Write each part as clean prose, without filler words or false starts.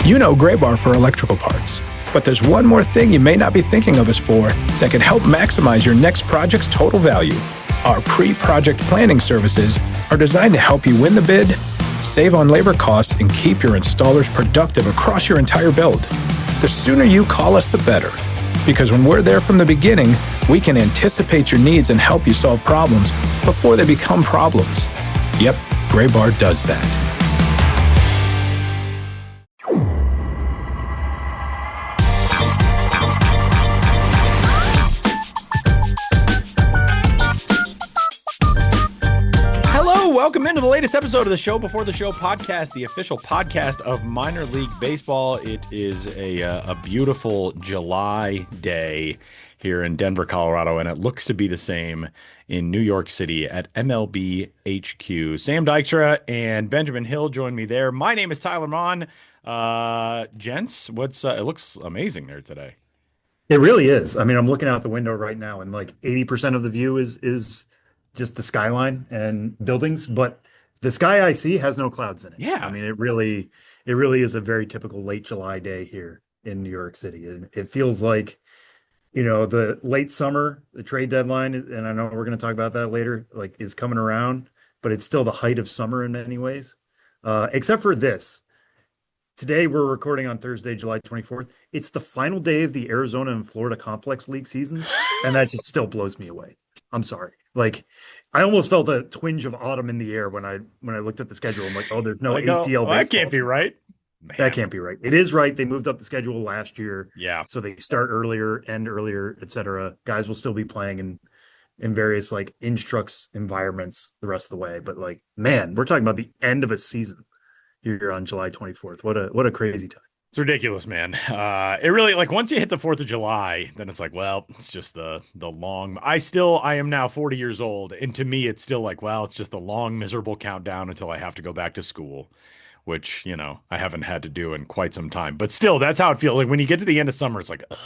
You know Gray Bar for electrical parts, but there's one more thing you may not be thinking of us for that can help maximize your next project's total value. Our pre-project planning services are designed to help you win the bid, save on labor costs, and keep your installers productive across your entire build. The sooner you call us, the better. Because when we're there from the beginning, we can anticipate your needs and help you solve problems before they become problems. Yep, Gray Bar does that. Welcome into the latest episode of the Show Before the Show podcast, the official podcast of minor league baseball. It is a beautiful July day here in Denver, Colorado, and it looks to be the same in New York City at MLB HQ. Sam Dykstra and Benjamin Hill join me there. My name is Tyler Mon. Gents, it looks amazing there today. It really is. I mean, I'm looking out the window right now, and like 80% of the view is just the skyline and buildings, but the sky I see has no clouds in it. Yeah. I mean, it really is a very typical late July day here in New York City. And it feels like, the late summer, the trade deadline, and I know we're going to talk about that later, like is coming around, but it's still the height of summer in many ways. Except for this. Today, we're recording on Thursday, July 24th. It's the final day of the Arizona and Florida Complex League seasons, and that just still blows me away. I'm sorry. Like, I almost felt a twinge of autumn in the air when I looked at the schedule. I'm like, oh, there's no ACL. Well, that can't be right. Man. That can't be right. It is right. They moved up the schedule last year. Yeah. So they start earlier, end earlier, et cetera. Guys will still be playing in various like Instructs environments the rest of the way. But like, man, we're talking about the end of a season here on July 24th. What a crazy time. It's ridiculous, man. It really, like, once you hit the 4th of July, then it's like, well, it's just the long. I am now 40 years old, and to me, it's still like, well, it's just the long, miserable countdown until I have to go back to school, which, I haven't had to do in quite some time. But still, that's how it feels. Like when you get to the end of summer, it's like, ugh,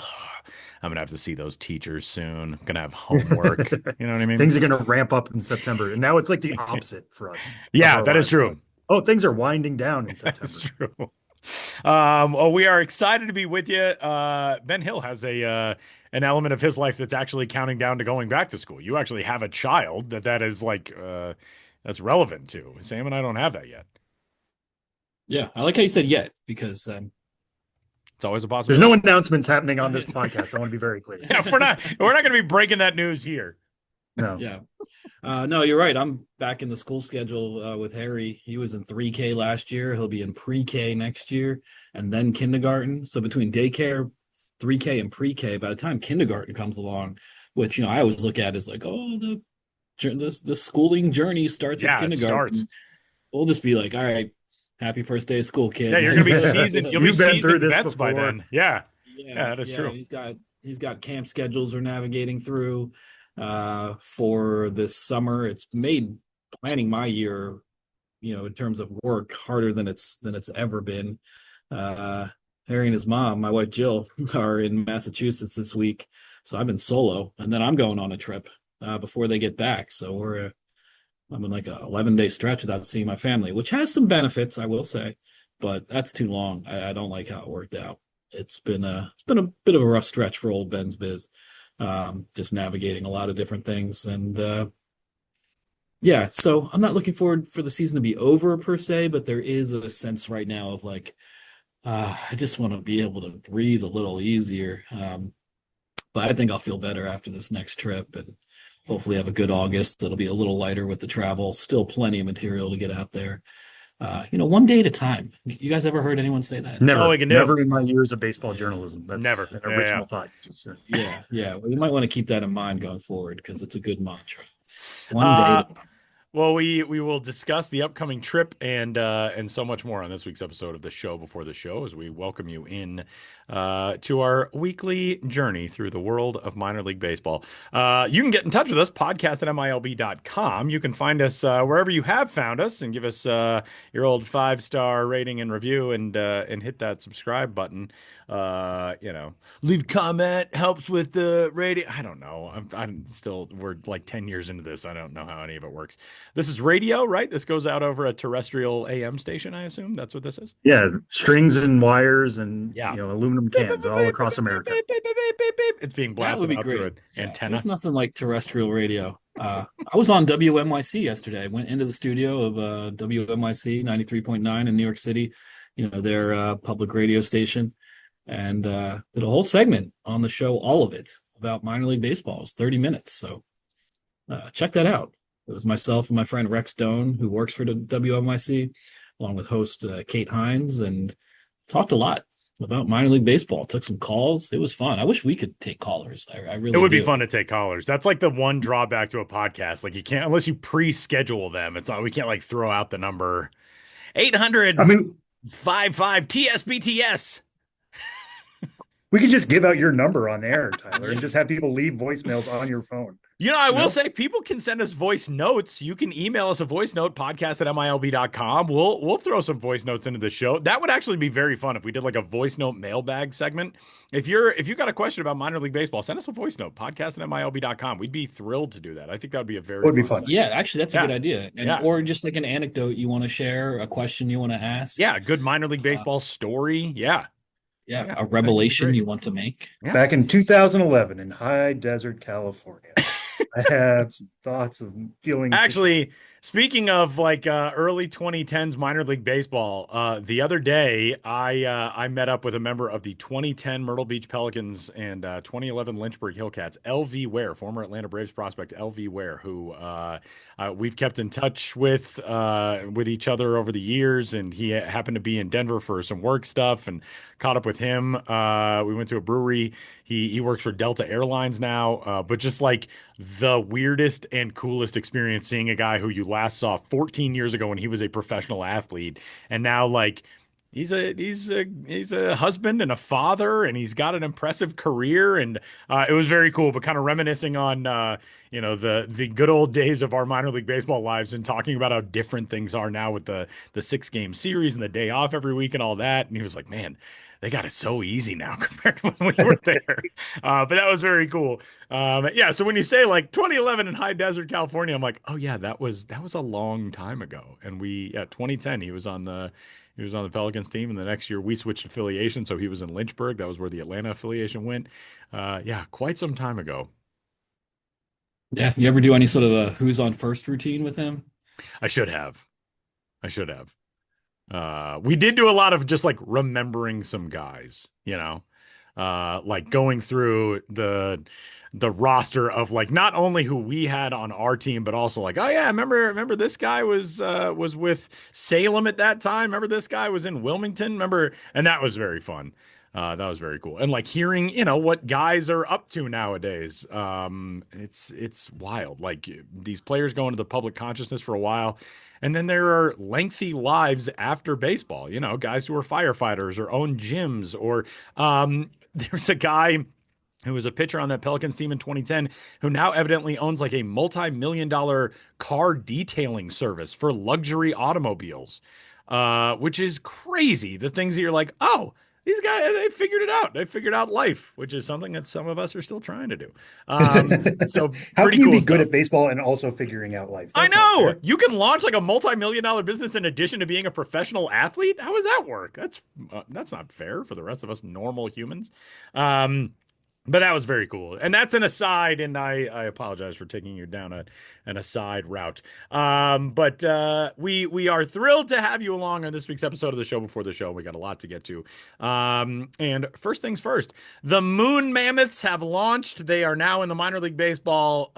I'm gonna have to see those teachers soon. I'm gonna have homework. You know what I mean? Things are gonna ramp up in September, and now it's like the opposite for us. Yeah, that is true. Like, oh, things are winding down in September. That's true. Well, we are excited to be with you. Ben Hill has an element of his life that's actually counting down to going back to school. You actually have a child that is like that's relevant to. Sam and I don't have that yet. Yeah, I like how you said yet because it's always a possibility. There's no announcements happening on this podcast. I want to be very clear. Yeah, we're not going to be breaking that news here. No. Yeah. No, you're right. I'm back in the school schedule with Harry. He was in 3K last year. He'll be in pre-K next year and then kindergarten. So between daycare, 3K, and pre-K, by the time kindergarten comes along, which, I always look at as like, oh, the schooling journey starts at kindergarten. Starts. We'll just be like, all right, happy first day of school, kid. Yeah, you're going to be seasoned. You'll be seasoned vets by then. Yeah. Yeah, that is true. He's got camp schedules we're navigating through. For this summer, it's made planning my year, in terms of work, harder than it's ever been. Harry and his mom, my wife Jill, are in Massachusetts this week, so I've been solo, and then I'm going on a trip before they get back. So I'm in like a 11-day stretch without seeing my family, which has some benefits, I will say, but that's too long. I don't like how it worked out. It's been a bit of a rough stretch for old Ben's biz. Just navigating a lot of different things. And so I'm not looking forward for the season to be over per se, but there is a sense right now of like, I just want to be able to breathe a little easier. But I think I'll feel better after this next trip and hopefully have a good August. It'll be a little lighter with the travel, still plenty of material to get out there. One day at a time. You guys ever heard anyone say that? Never in my years of baseball journalism. That's never an original thought. Yeah. Well, you might want to keep that in mind going forward because it's a good mantra. One day at a time. Well, we will discuss the upcoming trip and so much more on this week's episode of the Show Before the Show as we welcome you in to our weekly journey through the world of minor league baseball. You can get in touch with us, podcast at MILB.com. You can find us wherever you have found us and give us your old 5-star rating and review and hit that subscribe button. Leave a comment, helps with the rating. I don't know. I'm still, we're like 10 years into this. I don't know how any of it works. This is radio, right? This goes out over a terrestrial AM station, I assume. That's what this is. Yeah, strings and wires and Yeah. aluminum cans all across America. It's being That would blasted be out through great. an Yeah, antenna. there's nothing like terrestrial radio. I was on WMYC yesterday. I went into the studio of WMYC 93.9 in New York City, their public radio station, and did a whole segment on the show, all of it about minor league baseball. It was 30 minutes. So check that out. It was myself and my friend Rex Doan, who works for the WMYC, along with host Kate Hines, and talked a lot about minor league baseball. Took some calls. It was fun. I wish we could take callers. I It really would be do. fun to take callers. That's like the one drawback to a podcast. Like you can't unless you pre-schedule them. It's not we can't like throw out the number I 800 mean, 55 TSBTS. we could just give out your number on air, Tyler, and Yeah. just have people leave voicemails on your phone. I You will know? say people can send us voice notes. You can email us a voice note, podcast@milb.com. We'll throw some voice notes into the show. That would actually be very fun if we did like a voice note mailbag segment. If you got a question about minor league baseball, send us a voice note, podcast@milb.com. We'd be thrilled to do that. I think that would be a very Would be fun fun. segment. Yeah, actually, that's a Yeah. good idea. And Yeah. or just like an anecdote you want to share, a question you want to ask. Yeah, good minor league baseball story. Yeah. Yeah, Yeah, a that'd be revelation great. you want to make. Yeah. Back in 2011 in High Desert, California, I have some thoughts of feelings. Actually, speaking of like early 2010s minor league baseball, the other day I met up with a member of the 2010 Myrtle Beach Pelicans and 2011 Lynchburg Hillcats, LV Ware, former Atlanta Braves prospect LV Ware, who we've kept in touch with each other over the years, and he happened to be in Denver for some work stuff and caught up with him. We went to a brewery. He works for Delta Airlines now, but just like the weirdest and coolest experience seeing a guy who you last saw 14 years ago when he was a professional athlete, and now like he's a husband and a father, and he's got an impressive career, and it was very cool. But kind of reminiscing on the good old days of our minor league baseball lives, and talking about how different things are now with the 6-game series and the day off every week and all that. And he was like, man, they got it so easy now compared to when we were there. But that was very cool. Yeah. So when you say like 2011 in High Desert, California, I'm like, oh yeah, that was a long time ago. And 2010, he was on the Pelicans team, and the next year we switched affiliation, so he was in Lynchburg. That was where the Atlanta affiliation went. Yeah, quite some time ago. Yeah, you ever do any sort of a who's on first routine with him? I should have. We did do a lot of just like remembering some guys, like going through the roster of like not only who we had on our team, but also like, oh yeah, remember this guy was with Salem at that time. Remember this guy was in Wilmington. Remember, and that was very fun. That was very cool. And like hearing, what guys are up to nowadays. It's wild. Like these players go into the public consciousness for a while, and then there are lengthy lives after baseball, guys who are firefighters or own gyms, or there's a guy who was a pitcher on that Pelicans team in 2010, who now evidently owns like a multi-million-dollar car detailing service for luxury automobiles, which is crazy. The things that you're like, oh, these guys, they figured it out. They figured out life, which is something that some of us are still trying to do. So How pretty can you cool be good stuff. at baseball and also figuring out life? I That's not know fair. you can launch like a multi-million-dollar business in addition to being a professional athlete. How does that work? That's not fair for the rest of us normal humans. But that was very cool. And that's an aside, and I apologize for taking you down an aside route. But we are thrilled to have you along on this week's episode of the show before the show. We got a lot to get to. And first things first, the Moon Mammoths have launched. They are now in the minor league baseball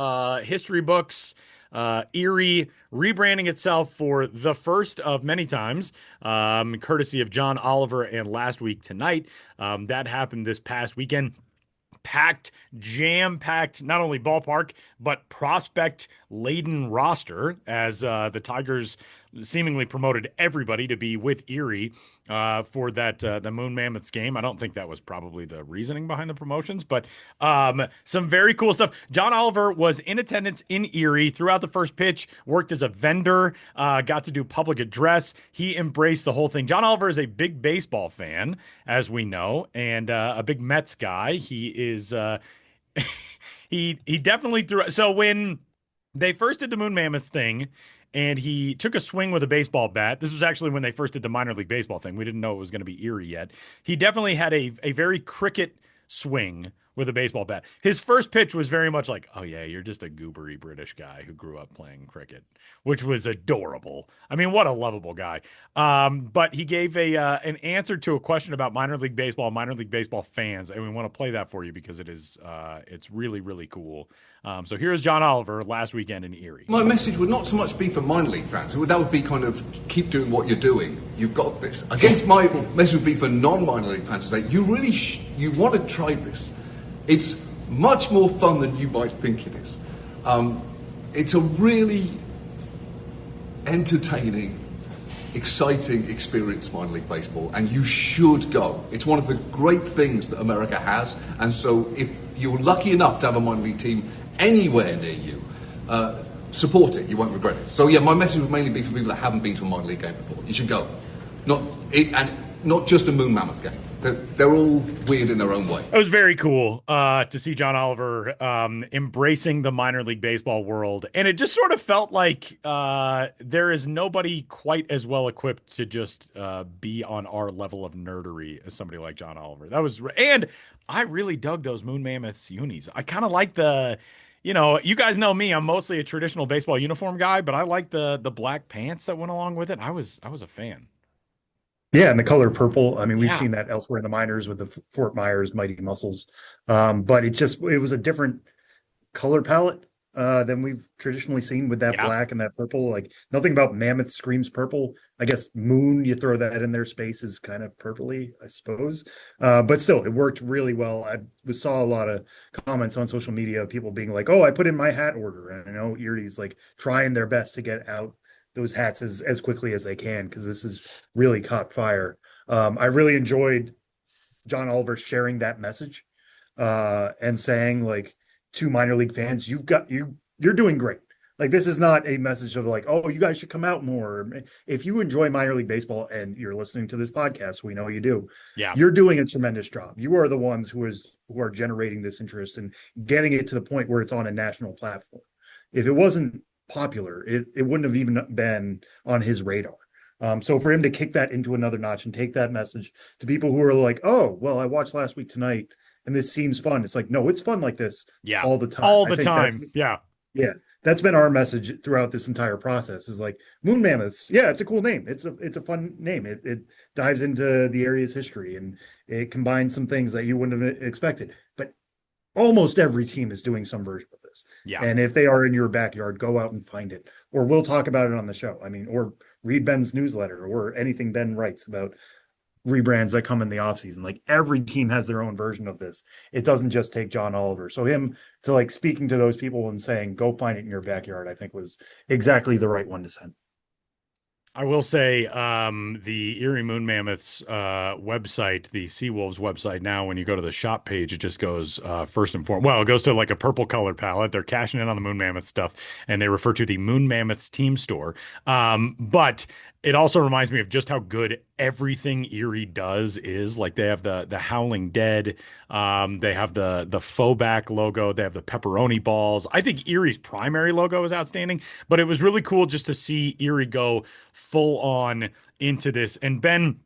history books. Erie rebranding itself for the first of many times, courtesy of John Oliver, and last week tonight. That happened this past weekend. Packed, jam-packed, not only ballpark, but prospect-laden roster, as the Tigers seemingly promoted everybody to be with Erie for that the Moon Mammoths game. I don't think that was probably the reasoning behind the promotions, but some very cool stuff. John Oliver was in attendance in Erie throughout the first pitch, worked as a vendor, got to do public address. He embraced the whole thing. John Oliver is a big baseball fan, as we know, and a big Mets guy. He is he definitely threw. So when They first did the Moon Mammoth thing, and he took a swing with a baseball bat. This was actually when they first did the minor league baseball thing. We didn't know it was going to be Erie yet. He definitely had a very cricket swing with a baseball bat. His first pitch was very much like, oh yeah, you're just a goobery British guy who grew up playing cricket, which was adorable. I mean, what a lovable guy. But he gave an answer to a question about minor league baseball fans, and we want to play that for you because it's really, really cool. So here's John Oliver last weekend in Erie. My message would not so much be for minor league fans. That would be kind of keep doing what you're doing. You've got this. I guess my message would be for non-minor league fans to say you really you want to try this. It's much more fun than you might think it is. It's a really entertaining, exciting experience, minor league baseball, and you should go. It's one of the great things that America has, and so if you're lucky enough to have a minor league team anywhere near you, support it. You won't regret it. So yeah, my message would mainly be for people that haven't been to a minor league game before. You should go. Not just a Moon Mammoth game. They're all weird in their own way. It was very cool to see John Oliver embracing the minor league baseball world. And it just sort of felt like there is nobody quite as well equipped to just be on our level of nerdery as somebody like John Oliver. And I really dug those Moon Mammoths unis. I kind of like you guys know me, I'm mostly a traditional baseball uniform guy, but I like the black pants that went along with it. I was a fan. Yeah, and the color purple. I mean, we've Yeah. seen that elsewhere in the minors with the Fort Myers Mighty Muscles. But it was a different color palette than we've traditionally seen with that Yeah. black and that purple. Like nothing about Mammoth screams purple. I guess Moon, you throw that in their space is kind of purpley, I suppose. But still, it worked really well. I saw a lot of comments on social media of people being like, "Oh, I put in my hat order," and I know Erie's like trying their best to get out those hats as quickly as they can because this has really caught fire. I really enjoyed John Oliver sharing that message and saying like to minor league fans, you're doing great. Like this is not a message of like, oh, you guys should come out more. If you enjoy minor league baseball and you're listening to this podcast, we know you do. Yeah. You're doing a tremendous job. You are the ones who are generating this interest and getting it to the point where it's on a national platform. If it wasn't popular, it wouldn't have even been on his radar. So for him to kick that into another notch and take that message to people who are like, oh, well, I watched Last Week Tonight and this seems fun. It's like, no, it's fun like this all the time. All the time. Yeah. Yeah. That's been our message throughout this entire process is like Moon Mammoths. Yeah, it's a cool name. It's a fun name. It dives into the area's history and it combines some things that you wouldn't have expected. But almost every team is doing some version of this. Yeah. And if they are in your backyard, go out and find it. Or we'll talk about it on the show. I mean, or read Ben's newsletter or anything Ben writes about rebrands that come in the offseason. Like every team has their own version of this. It doesn't just take John Oliver. So him to like speaking to those people and saying, go find it in your backyard, I think was exactly the right one to send. I will say the Erie Moon Mammoths website, the Seawolves website now, when you go to the shop page, it just goes first and foremost. Well, it goes to like a purple color palette. They're cashing in on the Moon Mammoth stuff, and they refer to the Moon Mammoths team store. But it also reminds me of just how good everything Erie does is. Like they have the Howling Dead, they have the faux back logo, they have the pepperoni balls. I think Erie's primary logo is outstanding, but it was really cool just to see Erie go full on into this. And Ben,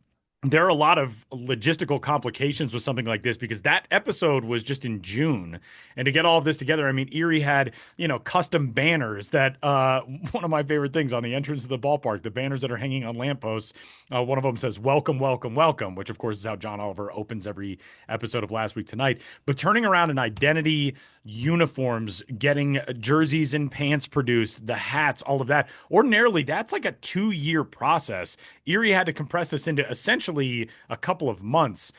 there are a lot of logistical complications with something like this because that episode was just in June. And to get all of this together, I mean, Erie had, custom banners that one of my favorite things on the entrance of the ballpark, the banners that are hanging on lampposts. One of them says, welcome, welcome, welcome, which of course is how John Oliver opens every episode of Last Week Tonight. But turning around an identity, uniforms, getting jerseys and pants produced, the hats, all of that. Ordinarily, that's like a 2-year process. Erie had to compress this into essentially a couple of months.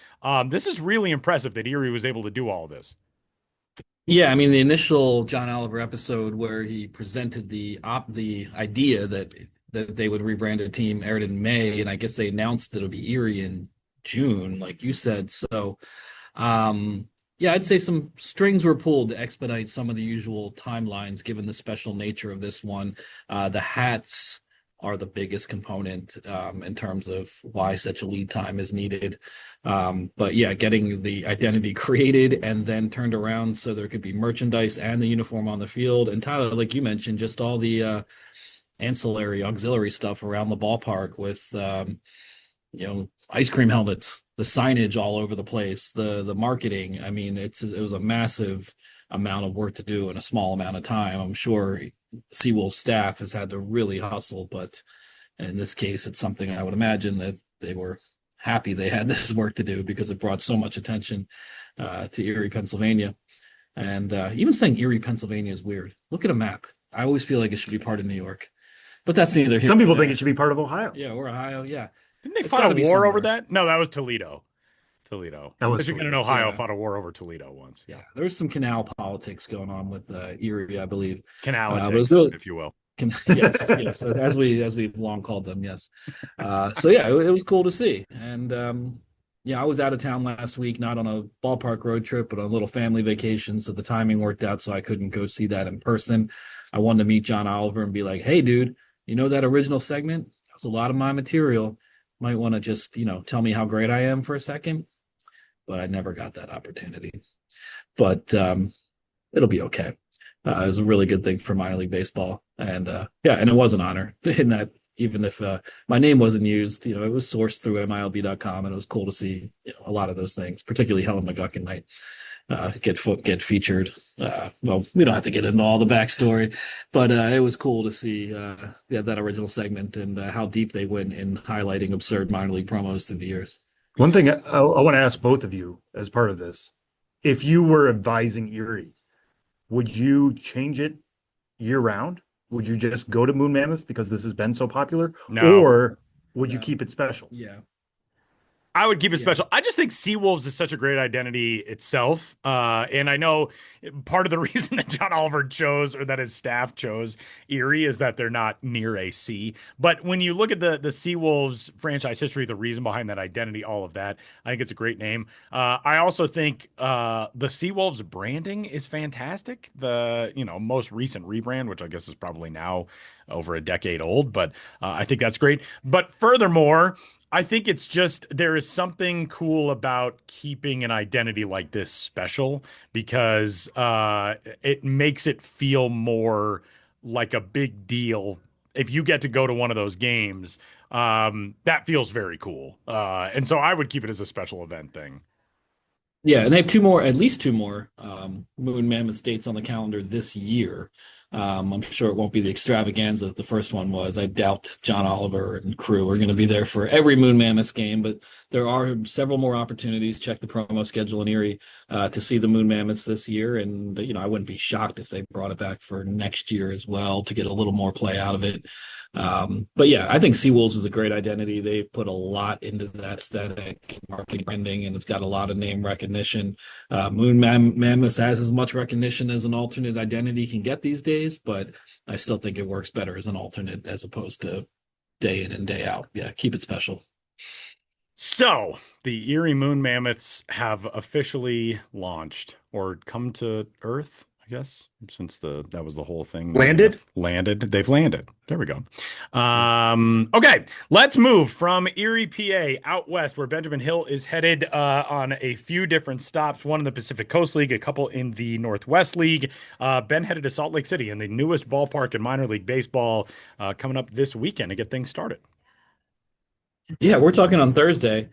This is really impressive that Erie was able to do all of this. Yeah, I mean the initial John Oliver episode where he presented the idea that they would rebrand a team aired in May, and I guess they announced that it'll be Erie in June, like you said. So, yeah, I'd say some strings were pulled to expedite some of the usual timelines, given the special nature of this one. The hats are the biggest component in terms of why such a lead time is needed. But yeah, getting the identity created and then turned around so there could be merchandise and the uniform on the field. And Tyler, like you mentioned, just all the ancillary, auxiliary stuff around the ballpark with ice cream helmets, the signage all over the place, the marketing. I mean, it was a massive amount of work to do in a small amount of time. I'm sure Seawolves staff has had to really hustle, but in this case, it's something I would imagine that they were happy they had this work to do because it brought so much attention to Erie, Pennsylvania. And even saying Erie, Pennsylvania is weird. Look at a map. I always feel like it should be part of New York, but that's neither here. Some people nor think it should be part of Ohio. there. Yeah, or Ohio. Yeah. Didn't they It's fight gotta a be war over somewhere. that? No, that was Toledo. Toledo. That was Michigan and Toledo, Ohio yeah. fought a war over Toledo once. Yeah, there was some canal politics going on with Erie, I believe. But it was Canalitics, really, if you will. yes, as we've long called them, yes. So yeah, it was cool to see, and yeah, I was out of town last week, not on a ballpark road trip, but on a little family vacation. So the timing worked out, so I couldn't go see that in person. I wanted to meet John Oliver and be like, "Hey, dude, you know that original segment? That was a lot of my material. Might want to just tell me how great I am for a second." But I never got that opportunity. But it'll be okay. It was a really good thing for minor league baseball, and yeah, and it was an honor in that even if my name wasn't used, it was sourced through MILB.com, and it was cool to see a lot of those things, particularly Helen McGuckin might get featured. Well, we don't have to get into all the backstory, but it was cool to see that original segment and how deep they went in highlighting absurd minor league promos through the years. One thing I want to ask both of you as part of this, if you were advising Erie, would you change it year round? Would you just go to Moon Mammoths because this has been so popular? No. Or would you No. keep it special? Yeah. I would keep it Yeah. special. I just think Seawolves is such a great identity itself. And I know part of the reason that John Oliver chose or that his staff chose Erie is that they're not near a sea. But when you look at the Seawolves franchise history, the reason behind that identity, all of that, I think it's a great name. I also think the Seawolves branding is fantastic. The most recent rebrand, which I guess is probably now over a decade old, but I think that's great. But furthermore, I think it's just there is something cool about keeping an identity like this special because it makes it feel more like a big deal. If you get to go to one of those games, that feels very cool. And so I would keep it as a special event thing. Yeah, and they have at least two more Moon Mammoth dates on the calendar this year. I'm sure it won't be the extravaganza that the first one was. I doubt John Oliver and crew are going to be there for every Moon Mammoths game, but there are several more opportunities. Check the promo schedule in Erie to see the Moon Mammoths this year, and I wouldn't be shocked if they brought it back for next year as well to get a little more play out of it. But yeah, I think Seawolves is a great identity. They've put a lot into that aesthetic, marketing, branding, and it's got a lot of name recognition. Moon Mammoths has as much recognition as an alternate identity can get these days, but I still think it works better as an alternate as opposed to day in and day out. Yeah, keep it special. So the Erie Moon Mammoths have officially launched or come to Earth, I guess, since that was the whole thing. Landed? They've landed. There we go. Okay, let's move from Erie, PA, out west, where Benjamin Hill is headed on a few different stops. One in the Pacific Coast League, a couple in the Northwest League. Ben headed to Salt Lake City in the newest ballpark in minor league baseball, coming up this weekend to get things started. Yeah, we're talking on Thursday.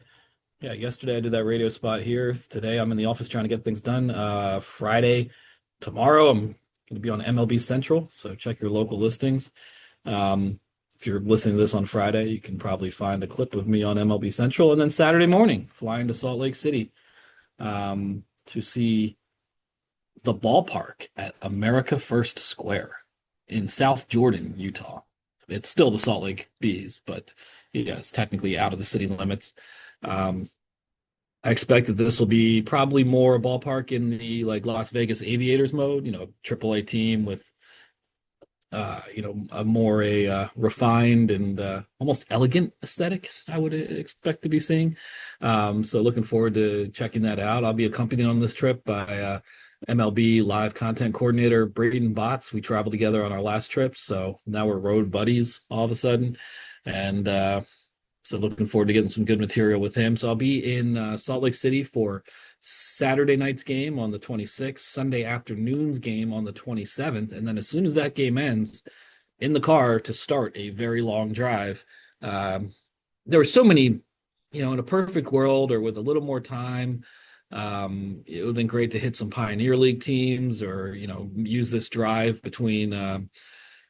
Yeah, yesterday I did that radio spot here. Today I'm in the office trying to get things done. Friday, tomorrow I'm going to be on MLB Central, so check your local listings. If you're listening to this on Friday, you can probably find a clip of me on MLB Central. And then Saturday morning, flying to Salt Lake City to see the ballpark at America First Square in South Jordan, Utah. It's still the Salt Lake Bees, but yeah, it's technically out of the city limits. I expect that this will be probably more a ballpark in the Las Vegas Aviators mode, AAA team with a more refined and almost elegant aesthetic, I would expect to be seeing. So looking forward to checking that out. I'll be accompanied on this trip by MLB live content coordinator Braden Botts. We traveled together on our last trip, so now we're road buddies all of a sudden, and so looking forward to getting some good material with him. So I'll be in Salt Lake City for Saturday night's game on the 26th, Sunday afternoon's game on the 27th, and then as soon as that game ends, in the car to start a very long drive. Um, there were so many, in a perfect world or with a little more time, it would have been great to hit some Pioneer League teams or, use this drive between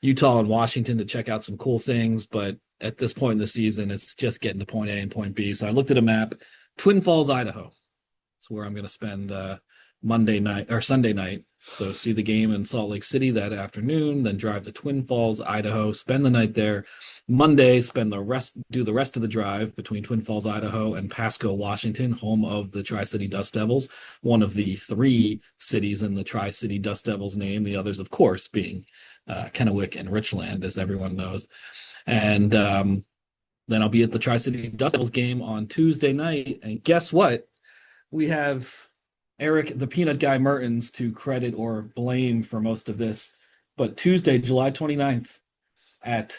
Utah and Washington to check out some cool things. But at this point in the season, it's just getting to point A and point B. So I looked at a map. Twin Falls, Idaho. It's where I'm going to spend Monday night or Sunday night. So see the game in Salt Lake City that afternoon, then drive to Twin Falls, Idaho, spend the night there. Monday, do the rest of the drive between Twin Falls, Idaho and Pasco, Washington, home of the Tri-City Dust Devils, one of the 3 cities in the Tri-City Dust Devils name, the others, of course, being Kennewick and Richland, as everyone knows. And then I'll be at the Tri-City Dust Devils game on Tuesday night. And guess what? We have Eric, the Peanut Guy Mertens, to credit or blame for most of this. But Tuesday, July 29th, at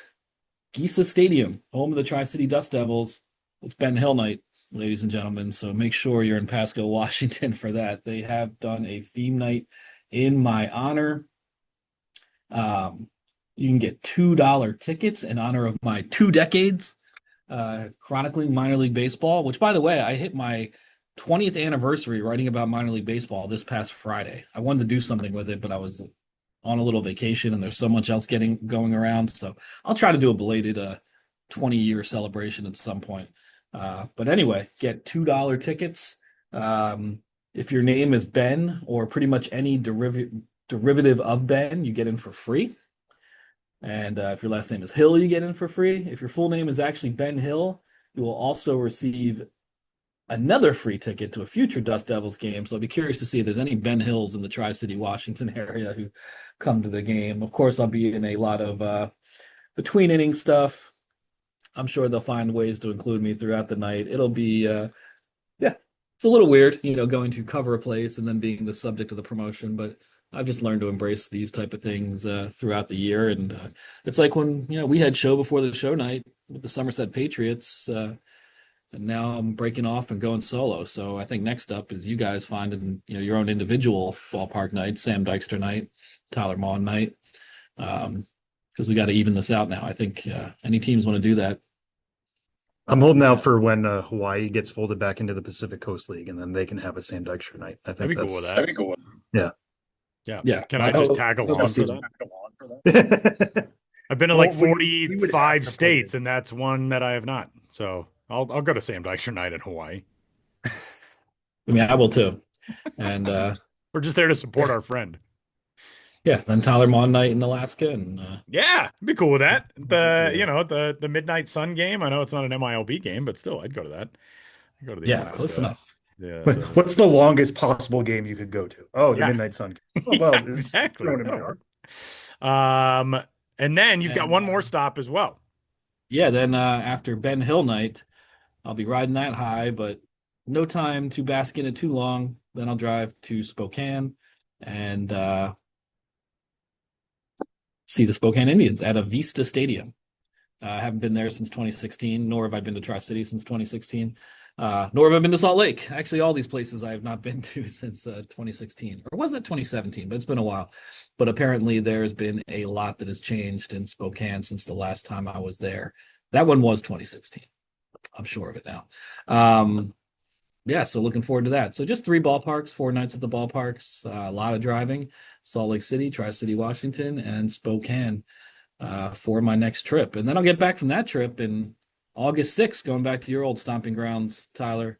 Gisa Stadium, home of the Tri-City Dust Devils, it's Ben Hill night, ladies and gentlemen. So make sure you're in Pasco, Washington for that. They have done a theme night in my honor. You can get $2 tickets in honor of my 2 decades chronicling minor league baseball, which, by the way, I hit my 20th anniversary writing about minor league baseball this past Friday. I wanted to do something with it, but I was on a little vacation and there's so much else going around. So I'll try to do a belated 20-year celebration at some point. But anyway, get $2 tickets. If your name is Ben or pretty much any derivative of Ben, you get in for free. And if your last name is Hill, you get in for free. If your full name is actually Ben Hill, you will also receive another free ticket to a future Dust Devils game. So I'll be curious to see if there's any Ben Hills in the Tri-City, Washington area who come to the game. Of course, I'll be in a lot of between inning stuff. I'm sure they'll find ways to include me throughout the night. It'll be, it's a little weird, going to cover a place and then being the subject of the promotion, but I've just learned to embrace these type of things throughout the year. And it's like when, we had show before the show night with the Somerset Patriots, and now I'm breaking off and going solo. So I think next up is you guys finding, your own individual ballpark night, Sam Dykstra night, Tyler Maughan night, because we got to even this out now. I think any teams want to do that. I'm holding out for when Hawaii gets folded back into the Pacific Coast League, and then they can have a Sam Dykstra night. I think That'd be cool with that. That'd be cool. Yeah. Yeah. Can I just tag along for that? I've been in like 45 states, and that's one that I have not. So I'll go to Sam Dykstra night in Hawaii. I mean, I will too. And we're just there to support our friend. Yeah, then Tyler Maughan night in Alaska, and yeah, I'd be cool with that. The Midnight Sun game. I know it's not an MILB game, but still, I'd go to that. I'd go to the Alaska. Close enough. Yeah. What's the longest possible game you could go to? Oh, the Midnight Sun game. Oh, well, exactly. And then you've got one more stop as well. Yeah, then after Ben Hill night, I'll be riding that high, but no time to bask in it too long. Then I'll drive to Spokane and see the Spokane Indians at a Vista Stadium. I haven't been there since 2016, nor have I been to Tri-City since 2016, nor have I been to Salt Lake. Actually, all these places I have not been to since 2016, or was that 2017? But it's been a while. But apparently there's been a lot that has changed in Spokane since the last time I was there. That one was 2016. I'm sure of it now. So looking forward to that. So just 3 ballparks, 4 nights at the ballparks, a lot of driving, Salt Lake City, Tri-City, Washington, and Spokane for my next trip. And then I'll get back from that trip in August 6th, going back to your old stomping grounds, Tyler,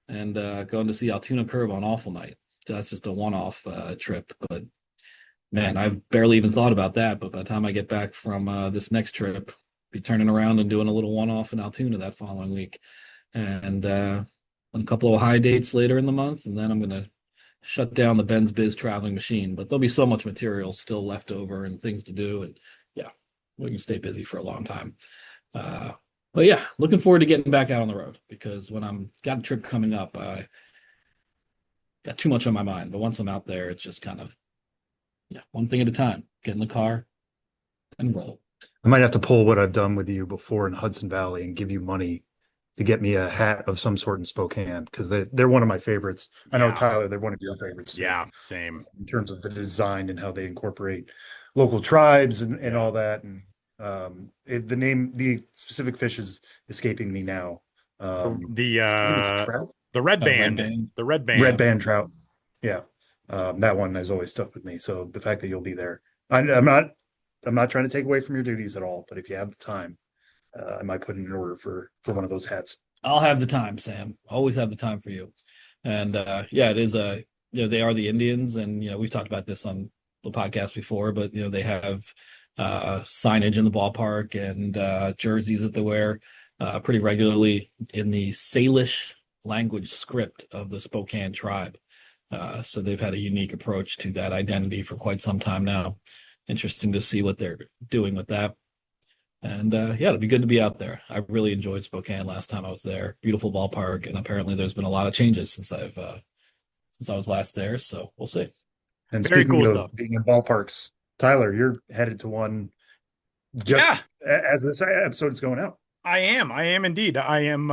and going to see Altoona Curve on Awful Night. So that's just a one-off trip. But, man, I've barely even thought about that. But by the time I get back from this next trip, be turning around and doing a little one-off in Altoona that following week. And a couple of high dates later in the month, and then I'm going to shut down the Ben's Biz traveling machine. But there'll be so much material still left over and things to do. And, we can stay busy for a long time. But, looking forward to getting back out on the road because when I'm got a trip coming up, got too much on my mind. But once I'm out there, it's just kind of, yeah, one thing at a time. Get in the car and roll. I might have to pull what I've done with you before in Hudson Valley and give you money to get me a hat of some sort in Spokane because they're one of my favorites. I know, Yeah. Tyler, they're one of your favorites too, Yeah, same. in terms of the design and how they incorporate local tribes and Yeah. all that. And the specific fish is escaping me now. The I think it's a trout, the red Red band, band. the red band. red band trout. Yeah, that one has always stuck with me. So the fact that you'll be there, I'm not trying to take away from your duties at all, but if you have the time, I might put in an order for one of those hats. I'll have the time, Sam. Always have the time for you. And yeah, it is they are the Indians, and we've talked about this on the podcast before, but they have signage in the ballpark and jerseys that they wear pretty regularly in the Salish language script of the Spokane tribe. So they've had a unique approach to that identity for quite some time now. Interesting to see what they're doing with that. And yeah, it'd be good to be out there. I really enjoyed Spokane last time I was there. Beautiful ballpark, and apparently there's been a lot of changes since I was last there. So we'll see. And Very speaking cool of stuff. being in ballparks, Tyler, you're headed to one just as this episode is going out. I am indeed. I am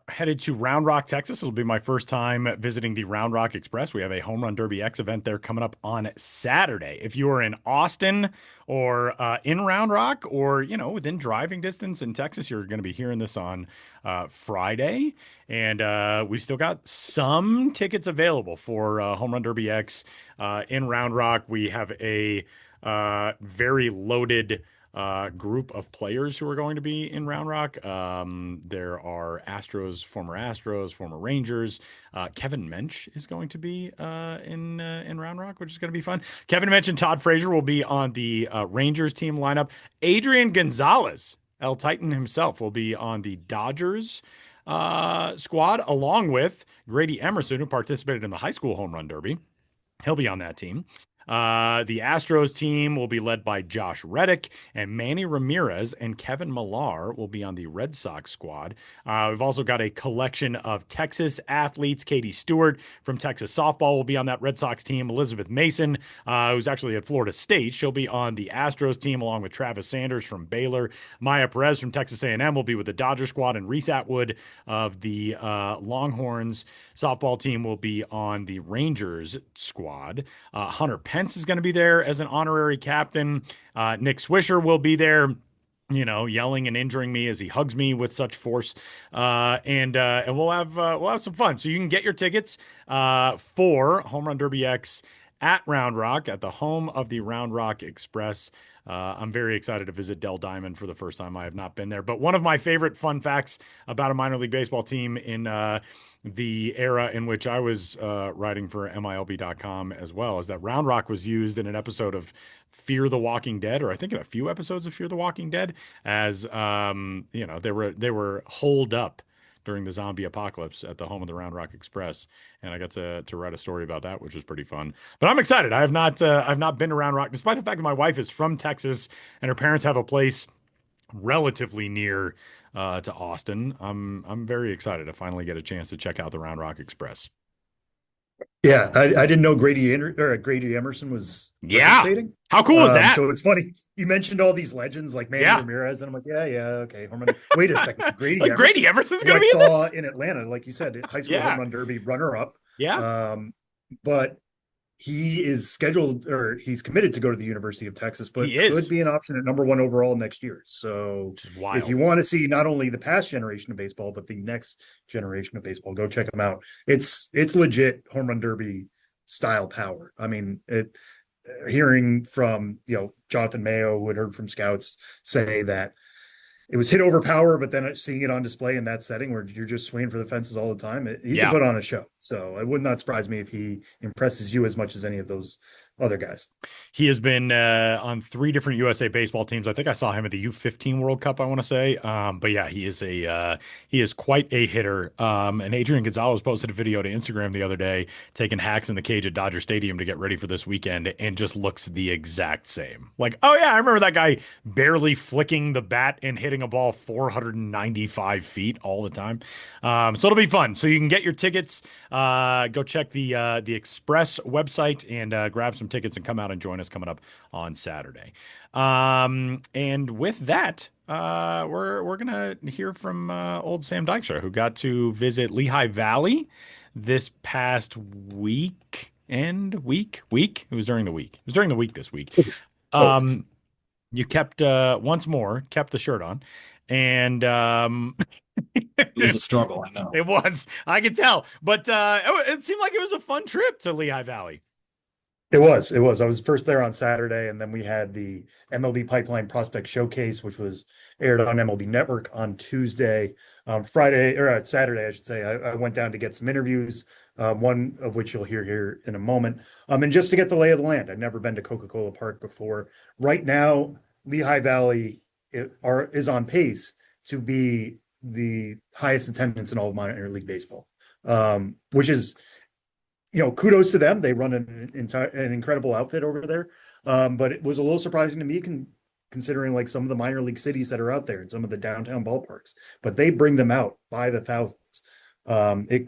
headed to Round Rock, Texas. It'll be my first time visiting the Round Rock Express. We have a Home Run Derby X event there coming up on Saturday. If you are in Austin or in Round Rock or, within driving distance in Texas, you're going to be hearing this on Friday. And we've still got some tickets available for Home Run Derby X in Round Rock. We have a very loaded group of players who are going to be in Round Rock. There are former Rangers. Kevin Mensch is going to be in Round Rock, which is going to be fun. Kevin Mensch and Todd Frazier will be on the Rangers team lineup. Adrian Gonzalez, El Titan himself, will be on the Dodgers squad, along with Grady Emerson, who participated in the high school home run derby. He'll be on that team. The Astros team will be led by Josh Reddick, and Manny Ramirez and Kevin Millar will be on the Red Sox squad. We've also got a collection of Texas athletes. Katie Stewart from Texas softball will be on that Red Sox team. Elizabeth Mason, who's actually at Florida State, she'll be on the Astros team along with Travis Sanders from Baylor. Maya Perez from Texas A&M will be with the Dodger squad, and Reese Atwood of the Longhorns softball team will be on the Rangers squad. Hunter Pence is going to be there as an honorary captain. Nick Swisher will be there, yelling and injuring me as he hugs me with such force. And we'll have some fun. So you can get your tickets for Home Run Derby X at Round Rock, at the home of the Round Rock Express. I'm very excited to visit Dell Diamond for the first time. I have not been there. But one of my favorite fun facts about a minor league baseball team in the era in which I was writing for MILB.com as well is that Round Rock was used in an episode of Fear the Walking Dead, or I think in a few episodes of Fear the Walking Dead, as they were holed up during the zombie apocalypse at the home of the Round Rock Express, and I got to write a story about that, which was pretty fun. But I'm excited. I've not been to Round Rock, despite the fact that my wife is from Texas and her parents have a place relatively near to Austin. I'm very excited to finally get a chance to check out the Round Rock Express. Yeah, I didn't know Grady Emerson was participating. How cool is that? So it's funny. You mentioned all these legends like Manny Ramirez, and I'm like, yeah, okay. Wait a second, Grady Emerson's going to be in this? this? In Atlanta, like you said, high school home run derby runner-up. Yeah. But he is scheduled, or he's committed to go to the University of Texas, but could be an option at number 1 overall next year. So if you want to see not only the past generation of baseball, but the next generation of baseball, go check him out. It's legit home run derby style power. I mean, hearing from, Jonathan Mayo, who had heard from scouts, say that it was hit over power, but then seeing it on display in that setting where you're just swinging for the fences all the time, he can put on a show. So it would not surprise me if he impresses you as much as any of those other guys. He has been on 3 different USA baseball teams. I think I saw him at the U15 World Cup, I want to say. But yeah, he is quite a hitter. And Adrian Gonzalez posted a video to Instagram the other day taking hacks in the cage at Dodger Stadium to get ready for this weekend, and just looks the exact same. Like, oh yeah, I remember that guy barely flicking the bat and hitting a ball 495 feet all the time. So it'll be fun. So you can get your tickets. Go check the Express website and grab some tickets and come out and join us coming up on Saturday. And with that, we're gonna hear from old Sam Dykstra, who got to visit Lehigh Valley this past week. Week. It was during the week. It was during the week this week. Both. You kept once more kept the shirt on, and It was a struggle, I know. it was. I could tell, but it seemed like it was a fun trip to Lehigh Valley. It was. It was. I was first there on Saturday, and then we had the MLB Pipeline Prospect Showcase, which was aired on MLB Network on Tuesday. Friday or Saturday, I should say. I went down to get some interviews, one of which you'll hear here in a moment. And just to get the lay of the land. I'd never been to Coca-Cola Park before. Right now, Lehigh Valley is on pace to be the highest attendance in all of minor league baseball, which is, kudos to them. They run an incredible outfit over there. But it was a little surprising to me considering like some of the minor league cities that are out there and some of the downtown ballparks, but they bring them out by the thousands.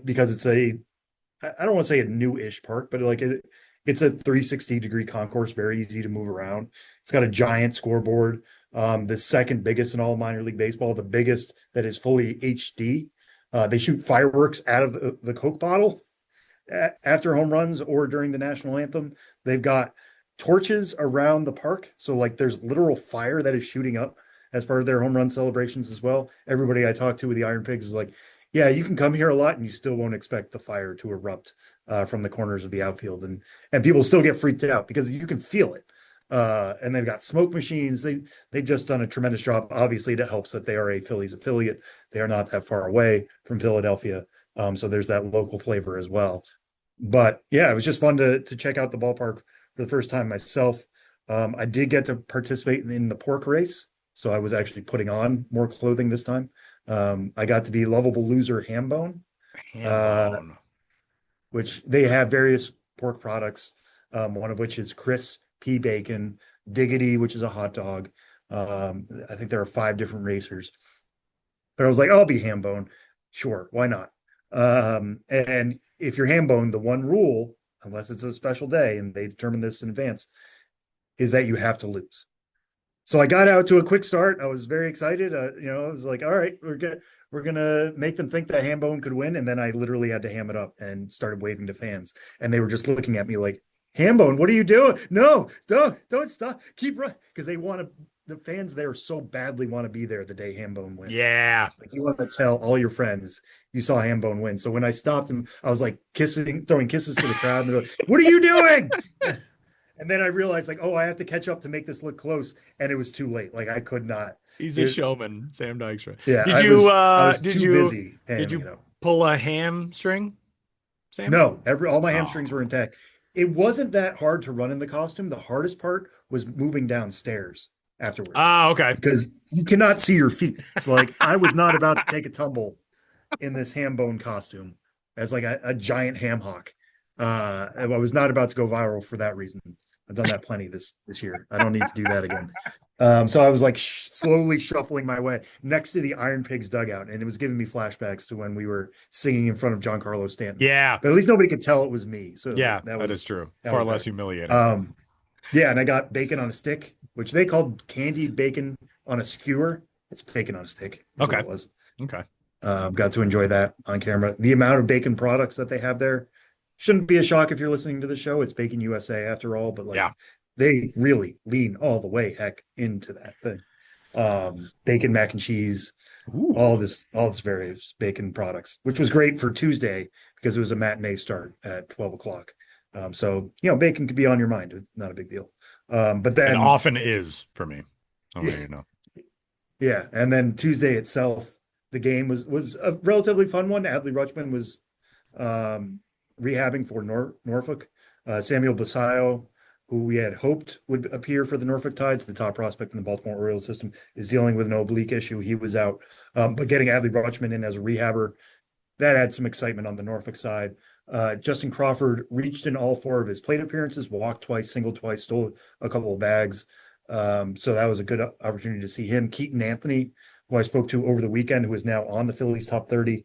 Because it's I don't want to say a new-ish park, but it's a 360-degree concourse, very easy to move around. It's got a giant scoreboard, the second biggest in all minor league baseball, the biggest that is fully HD. They shoot fireworks out of the Coke bottle after home runs or during the national anthem. They've got torches around the park. So like there's literal fire that is shooting up as part of their home run celebrations as well. Everybody I talked to with the Iron Pigs is like, yeah, you can come here a lot and you still won't expect the fire to erupt from the corners of the outfield. And people still get freaked out because you can feel it. And they've got smoke machines. They've just done a tremendous job. Obviously, it helps that they are a Phillies affiliate. They are not that far away from Philadelphia. So there's that local flavor as well. But yeah, it was just fun to check out the ballpark for the first time myself. I did get to participate in the pork race. So I was actually putting on more clothing this time. I got to be lovable loser ham bone, which they have various pork products. One of which is Chris P. Bacon, Diggity, which is a hot dog. I think there are 5 different racers. But I was like, I'll be ham bone. Sure, why not? And if you're ham bone, the one rule, unless it's a special day and they determine this in advance, is that you have to lose. So I got out to a quick start. I was very excited. I was like, all right, we're gonna make them think that ham bone could win. And then I literally had to ham it up and started waving to fans. And they were just looking at me like, Hambone, what are you doing? No, don't stop. Keep running. Because the fans there so badly want to be there the day Hambone wins. Yeah. Like you want to tell all your friends you saw Hambone win. So when I stopped him, I was like throwing kisses to the crowd. And they're like, what are you doing? And then I realized like, oh, I have to catch up to make this look close. And it was too late. Like I could not. He's a showman, Sam Dykstra. Yeah. I was too busy. Did you pull a hamstring, Sam? No, all my hamstrings were intact. It wasn't that hard to run in the costume. The hardest part was moving downstairs afterwards. Ah, okay. Because you cannot see your feet. So like I was not about to take a tumble in this ham bone costume as like a giant ham hock. I was not about to go viral for that reason. I've done that plenty this year. I don't need to do that again. So I was like slowly shuffling my way next to the Iron Pigs dugout, and it was giving me flashbacks to when we were singing in front of Giancarlo Stanton. Yeah, but at least nobody could tell it was me. So yeah, that is true. Far less humiliating. Yeah, and I got bacon on a stick, which they called candied bacon on a skewer. It's bacon on a stick. Okay, it was okay. Got to enjoy that on camera. The amount of bacon products that they have there shouldn't be a shock if you're listening to the show. It's Bacon USA after all, but like they really lean all the way into that thing. Bacon mac and cheese, all this various bacon products, which was great for Tuesday because it was a matinee start at 12 o'clock. So bacon could be on your mind, not a big deal. But then it often is for me. Yeah, and then Tuesday itself, the game was a relatively fun one. Adley Rutschman was rehabbing for Norfolk. Samuel Basayo who we had hoped would appear for the Norfolk Tides, the top prospect in the Baltimore Orioles system, is dealing with an oblique issue. He was out. But getting Adley Rutschman in as a rehabber, that had some excitement on the Norfolk side. Justin Crawford reached in all 4 of his plate appearances, walked twice, singled twice, stole a couple of bags. So that was a good opportunity to see him. Keaton Anthony, who I spoke to over the weekend, who is now on the Phillies top 30.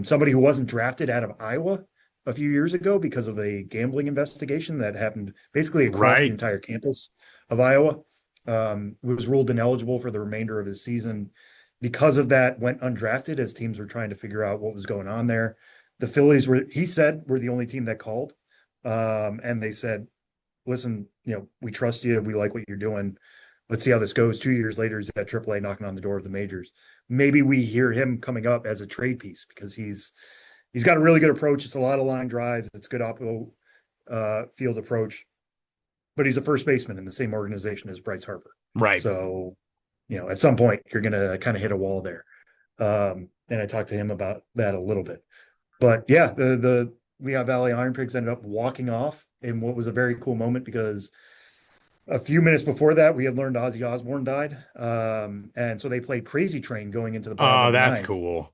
Somebody who wasn't drafted out of Iowa a few years ago because of a gambling investigation that happened basically across the Right. entire campus of Iowa. Was ruled ineligible for the remainder of his season. Because of that, went undrafted as teams were trying to figure out what was going on there. The Phillies he said, were the only team that called. And they said, listen, we trust you. We like what you're doing. Let's see how this goes. 2 years later, he's at AAA knocking on the door of the majors. Maybe we hear him coming up as a trade piece because he's got a really good approach. It's a lot of line drives. It's good field approach. But he's a first baseman in the same organization as Bryce Harper. Right. So, at some point you're going to kind of hit a wall there. And I talked to him about that a little bit. But yeah, the Lehigh Valley Iron Pigs ended up walking off in what was a very cool moment because a few minutes before that, we had learned Ozzy Osbourne died. And so they played Crazy Train going into the bottom Oh, of the that's ninth. cool.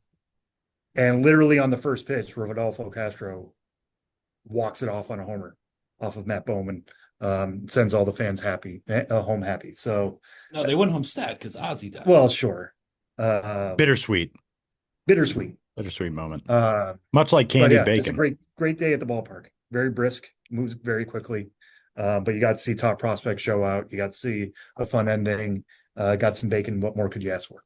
And literally on the first pitch, Rodolfo Castro walks it off on a homer off of Matt Bowman. Sends all the fans home happy. So No, they went home sad because Ozzy died. well, sure. Bittersweet moment. Much like candy Just a bacon. great day at the ballpark. Very brisk, moves very quickly. But you got to see top prospects show out. You got to see a fun ending. Got some bacon. What more could you ask for?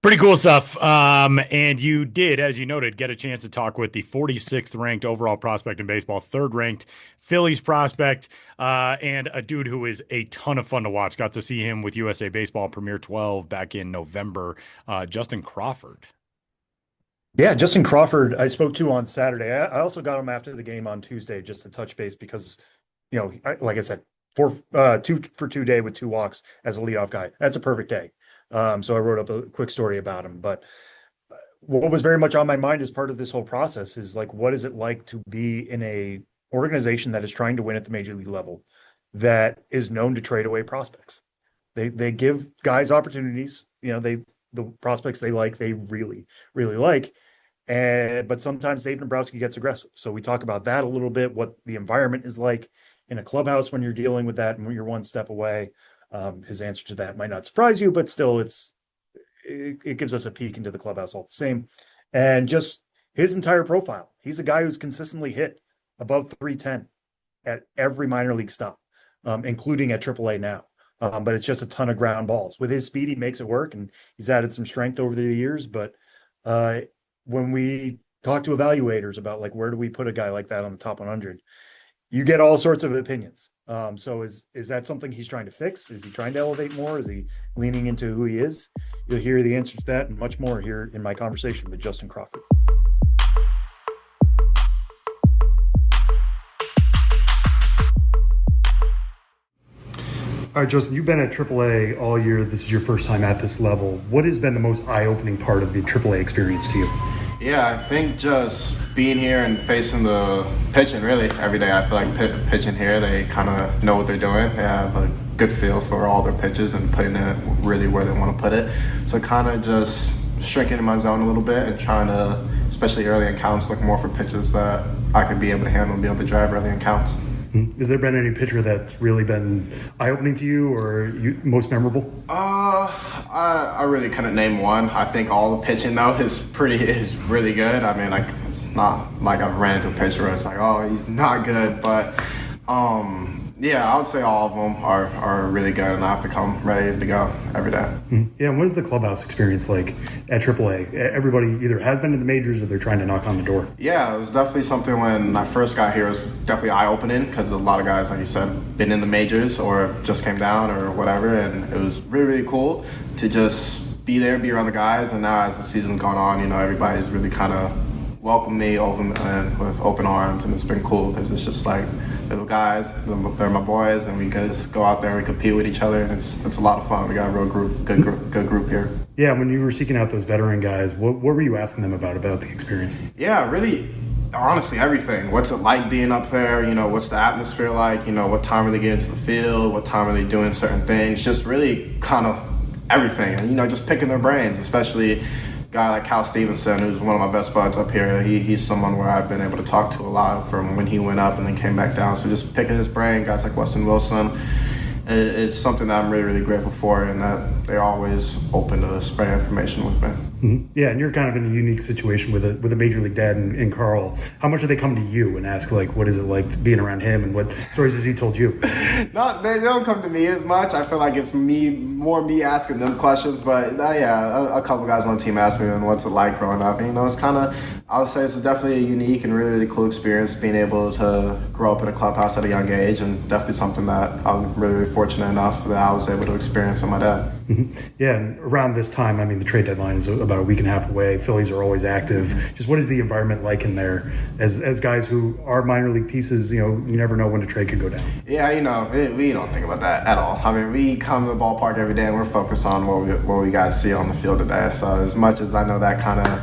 Pretty cool stuff. And you did, as you noted, get a chance to talk with the 46th ranked overall prospect in baseball, 3rd ranked Phillies prospect, and a dude who is a ton of fun to watch. Got to see him with USA Baseball Premier 12 back in November, Justin Crawford. Yeah, Justin Crawford, I spoke to on Saturday. I also got him after the game on Tuesday just to touch base because, like I said, 2-for-2 day with 2 walks as a leadoff guy. That's a perfect day. So I wrote up a quick story about him. But what was very much on my mind as part of this whole process is like, what is it like to be in a organization that is trying to win at the major league level that is known to trade away prospects? They give guys opportunities. The prospects they really, really like. But sometimes Dave Dombrowski gets aggressive. So we talk about that a little bit, what the environment is like in a clubhouse when you're dealing with that and when you're one step away. His answer to that might not surprise you, but still it gives us a peek into the clubhouse all the same. And just his entire profile. He's a guy who's consistently hit above 310 at every minor league stop, including at AAA now. But it's just a ton of ground balls. With his speed, he makes it work, and he's added some strength over the years. But when we talk to evaluators about like where do we put a guy like that on the top 100, you get all sorts of opinions. So is that something he's trying to fix? Is he trying to elevate more? Is he leaning into who he is? You'll hear the answer to that and much more here in my conversation with Justin Crawford. All right, Justin, you've been at AAA all year. This is your first time at this level. What has been the most eye-opening part of the AAA experience to you? Yeah, I think just being here and facing the pitching really every day. I feel like pitching here, they kind of know what they're doing. They have a good feel for all their pitches and putting it really where they want to put it. So kind of just shrinking in my zone a little bit and trying to, especially early in counts, look more for pitches that I could be able to handle and be able to drive early in counts. Has there been any pitcher that's really been eye-opening to you or most memorable? I really couldn't name one. I think all the pitching though is really good. I mean, it's not like I've ran into a pitcher where it's like, oh, he's not good. But yeah, I would say all of them are really good, and I have to come ready to go every day. Yeah, and what is the clubhouse experience like at AAA? Everybody either has been in the majors or they're trying to knock on the door. Yeah, it was definitely something when I first got here. It was definitely eye-opening because a lot of guys, like you said, been in the majors or just came down or whatever, and it was really, really cool to just be there, be around the guys. And now as the season's gone on, everybody's really kind of welcomed me with open arms, and it's been cool because it's just like little guys, they're my boys, and we just go out there and we compete with each other, and it's a lot of fun. We got a real good group here. Yeah, when you were seeking out those veteran guys, what were you asking them about the experience? Yeah, really honestly, everything. What's it like being up there? What's the atmosphere like? What time are they getting to the field? What time are they doing certain things? Just really kind of everything. And, just picking their brains, especially a guy like Cal Stevenson, who's one of my best buds up here. He's someone where I've been able to talk to a lot from when he went up and then came back down. So just picking his brain, guys like Weston Wilson. It's something that I'm really, really grateful for, and that they're always open to spreading information with me. Mm-hmm. Yeah, and you're kind of in a unique situation with a major league dad in Carl. How much do they come to you and ask, like, what is it like being around him, and what stories has he told you? No, they don't come to me as much. I feel like it's more me asking them questions. But a couple guys on the team asked me, what's it like growing up? And, it's kind of, I would say it's definitely a unique and really, really cool experience being able to grow up in a clubhouse at a young age, and definitely something that I'm really, really fortunate enough that I was able to experience with my dad. Mm-hmm. Yeah, and around this time, I mean, the trade deadline is about a week and a half away. Phillies are always active. Just what is the environment like in there as guys who are minor league pieces? You never know when a trade could go down. Yeah, we don't think about that at all. I mean, we come to the ballpark every day and we're focused on what we guys see on the field today. So as much as I know that kind of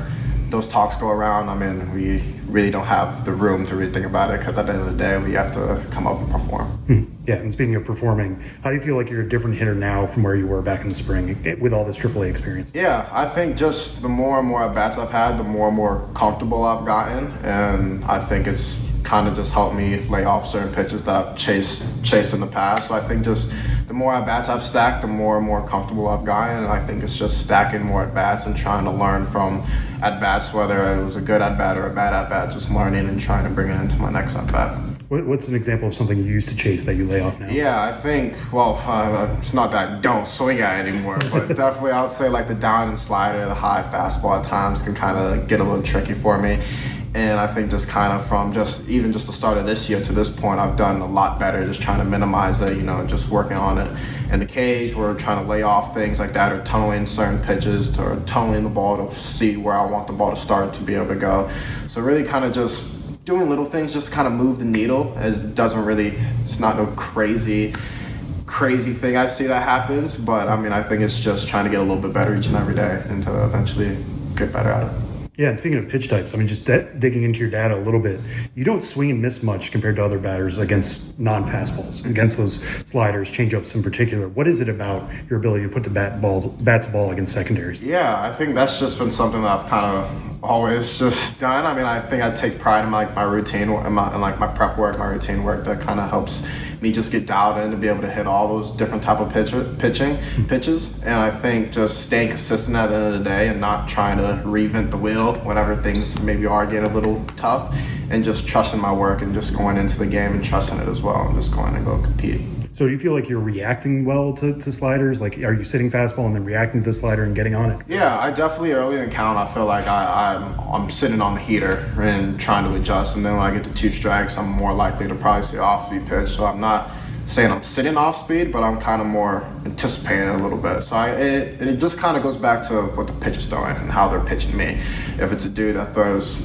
those talks go around, I mean, we really don't have the room to really think about it, because at the end of the day, we have to come up and perform. Yeah, and speaking of performing, how do you feel like you're a different hitter now from where you were back in the spring with all this AAA experience? Yeah, I think just the more and more at-bats I've had, the more and more comfortable I've gotten, and I think it's kind of just helped me lay off certain pitches that I've chased in the past. So I think just the more at-bats I've stacked, the more and more comfortable I've gotten, and I think it's just stacking more at-bats and trying to learn from at-bats, whether it was a good at-bat or a bad at-bat, just learning and trying to bring it into my next at-bat. What's an example of something you used to chase that you lay off now? Yeah, I think, it's not that I don't swing at it anymore, but definitely I would say like the down and slider, the high fastball at times can kind of get a little tricky for me. And I think just kind of from just the start of this year to this point, I've done a lot better just trying to minimize it, just working on it in the cage. We're trying to lay off things like that, or tunneling certain pitches, or tunneling the ball to see where I want the ball to start to be able to go. So really kind of just doing little things just kind of move the needle. It's not no crazy thing I see that happens, but I mean, I think it's just trying to get a little bit better each and every day and to eventually get better at it. Yeah, and speaking of pitch types, I mean, just digging into your data a little bit, you don't swing and miss much compared to other batters against non-fastballs, against those sliders, changeups in particular. What is it about your ability to put the bat to ball against secondaries? Yeah, I think that's just been something that I've kind of always just done. I mean, I think I take pride in my routine and my prep work, my routine work that kind of helps me just get dialed in to be able to hit all those different type of pitches. And I think just staying consistent at the end of the day and not trying to reinvent the wheel whenever things maybe are getting a little tough, and just trusting my work and just going into the game and trusting it as well and just going and go compete. So do you feel like you're reacting well to sliders? Like, are you sitting fastball and then reacting to the slider and getting on it? Yeah, I definitely early in the count, I feel like I'm sitting on the heater and trying to adjust. And then when I get to 2 strikes, I'm more likely to probably see off-speed pitch. So I'm not saying I'm sitting off speed, but I'm kind of more anticipating a little bit. So it just kind of goes back to what the pitch is throwing and how they're pitching me. If it's a dude that throws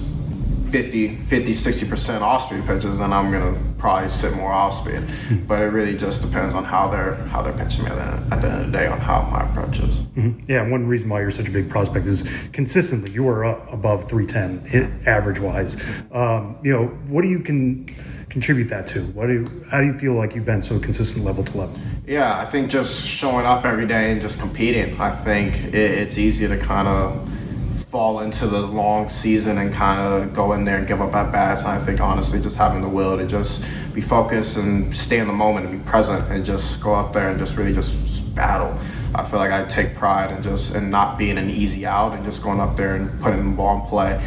60% off-speed pitches, then I'm gonna probably sit more off-speed. But it really just depends on how they're pitching me at the end of the day on how my approach is. Mm-hmm. Yeah, one reason why you're such a big prospect is consistently you are up above 310 hit average-wise. What do you contribute that to? How do you feel like you've been so consistent level to level? Yeah, I think just showing up every day and just competing. I think it's easy to kind of fall into the long season and kind of go in there and give up at bats. And I think honestly just having the will to just be focused and stay in the moment and be present and just go up there and just really just battle. I feel like I take pride in not being an easy out and just going up there and putting the ball in play.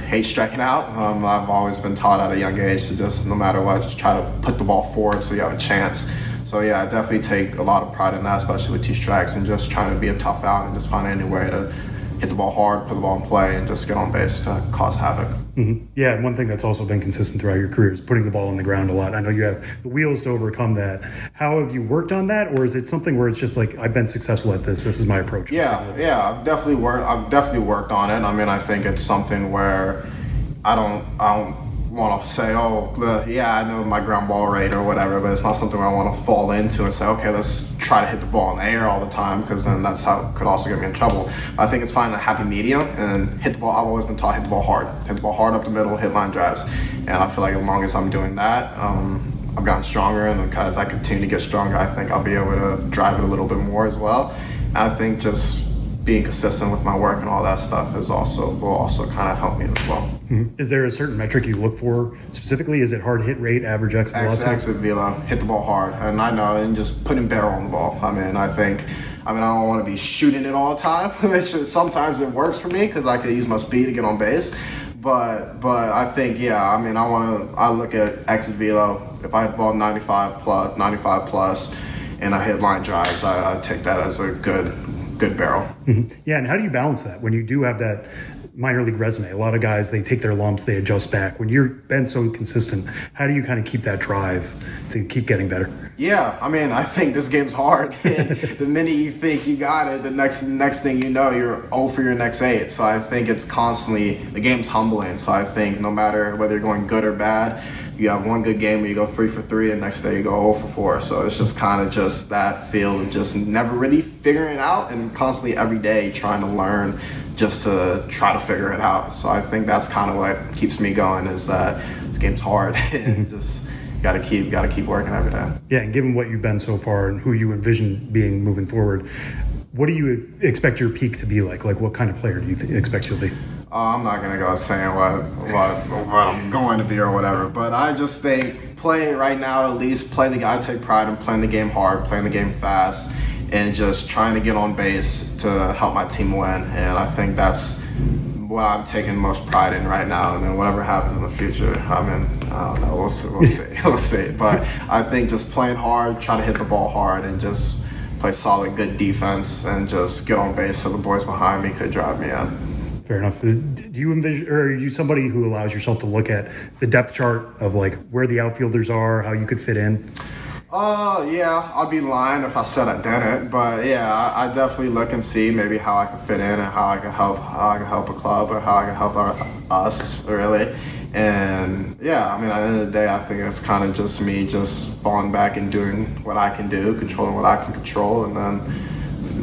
Hate striking out. I've always been taught at a young age to just, no matter what, just try to put the ball forward so you have a chance. So yeah, I definitely take a lot of pride in that, especially with 2 strikes, and just trying to be a tough out and just find any way to hit the ball hard, put the ball in play, and just get on base to cause havoc. Mm-hmm. Yeah, and one thing that's also been consistent throughout your career is putting the ball on the ground a lot. I know you have the wheels to overcome that. How have you worked on that, or is it something where it's just like, I've been successful at this is my approach? Yeah, I've definitely worked on it. I mean, I think it's something where I don't want to say, I know my ground ball rate or whatever, but it's not something I want to fall into and say, okay, let's try to hit the ball in the air all the time, because then that's how it could also get me in trouble. I think it's finding a happy medium and hit the ball. I've always been taught hit the ball hard up the middle, hit line drives, and I feel like as long as I'm doing that, I've gotten stronger, and as I continue to get stronger, I think I'll be able to drive it a little bit more as well. And I think just being consistent with my work and all that stuff will also kind of help me as well. Mm-hmm. Is there a certain metric you look for specifically? Is it hard hit rate, average exit velocity? Exit velo, hit the ball hard, and I know, and just putting barrel on the ball. I don't want to be shooting it all the time. Sometimes it works for me because I can use my speed to get on base. But I think, I look at exit velo. If I hit the ball 95 plus, and I hit line drives, I take that as a good barrel. Mm-hmm. Yeah, and how do you balance that when you do have that minor league resume? A lot of guys, they take their lumps, they adjust back. When you've been so consistent, how do you kind of keep that drive to keep getting better? Yeah, I think this game's hard. The minute you think you got it, the next thing you know, you're 0 for your next 8. So I think it's constantly, the game's humbling. So I think no matter whether you're going good or bad, you have one good game where you go 3 for 3, and next day you go 0 for 4. So it's just kind of just that feel of just never really figuring it out, and constantly every day trying to learn just to try to figure it out. So I think that's kind of what keeps me going, is that this game's hard and just gotta keep working every day. Yeah, and given what you've been so far and who you envision being moving forward, what do you expect your peak to be like? Like, what kind of player do you expect you'll be? I'm not gonna go saying what I'm going to be or whatever, but I just think play right now, at least play the guy. I take pride in playing the game hard, playing the game fast, and just trying to get on base to help my team win. And I think that's what I'm taking most pride in right now. And then whatever happens in the future, I don't know, we'll see. But I think just playing hard, try to hit the ball hard, and just play solid, good defense, and just get on base so the boys behind me could drive me in. Fair enough. Do you envision, or are you somebody who allows yourself to look at the depth chart of like where the outfielders are, how you could fit in? Yeah, I'd be lying if I said I didn't, but yeah, I definitely look and see maybe how I can fit in and how I can help a club, or how I can help us really. And yeah, at the end of the day, I think it's kind of just me just falling back and doing what I can do, controlling what I can control, and then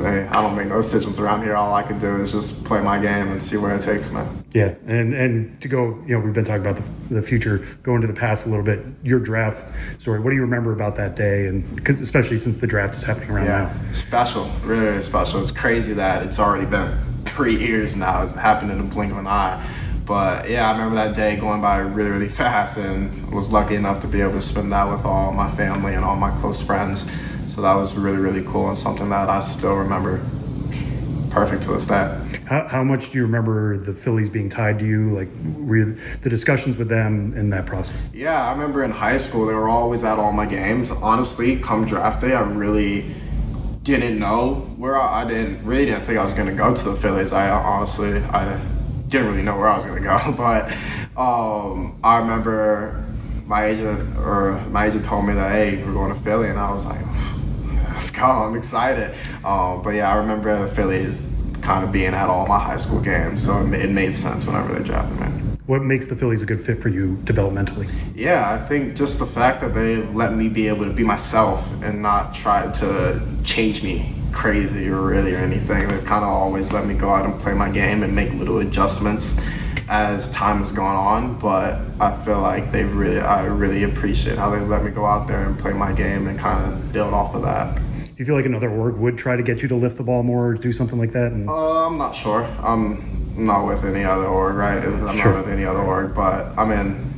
I don't make no decisions around here. All I can do is just play my game and see where it takes me. Yeah, and to go, we've been talking about the future, go into the past a little bit. Your draft story, what do you remember about that day? And because especially since the draft is happening around now. Special, really special. It's crazy that it's already been 3 years now. It's happened in a blink of an eye. But yeah, I remember that day going by really, really fast, and was lucky enough to be able to spend that with all my family and all my close friends. So that was really, really cool, and something that I still remember perfect to this day. How much do you remember the Phillies being tied to you? Like, the discussions with them in that process? Yeah, I remember in high school, they were always at all my games. Honestly, come draft day, I really didn't know where I didn't think I was going to go to the Phillies. I didn't really know where I was going to go. But I remember my agent told me that, hey, we're going to Philly, and I was like, let's go, I'm excited. But yeah, I remember the Phillies kind of being at all my high school games, so it made sense whenever they drafted me. What makes the Phillies a good fit for you developmentally? Yeah, I think just the fact that they let me be able to be myself and not try to change me crazy or anything. They've kind of always let me go out and play my game and make little adjustments as time has gone on, but I feel like I really appreciate how they let me go out there and play my game and kind of build off of that. Do you feel like another org would try to get you to lift the ball more or do something like that? I'm not sure. I'm not with any other org, right? I'm not with any other org, but I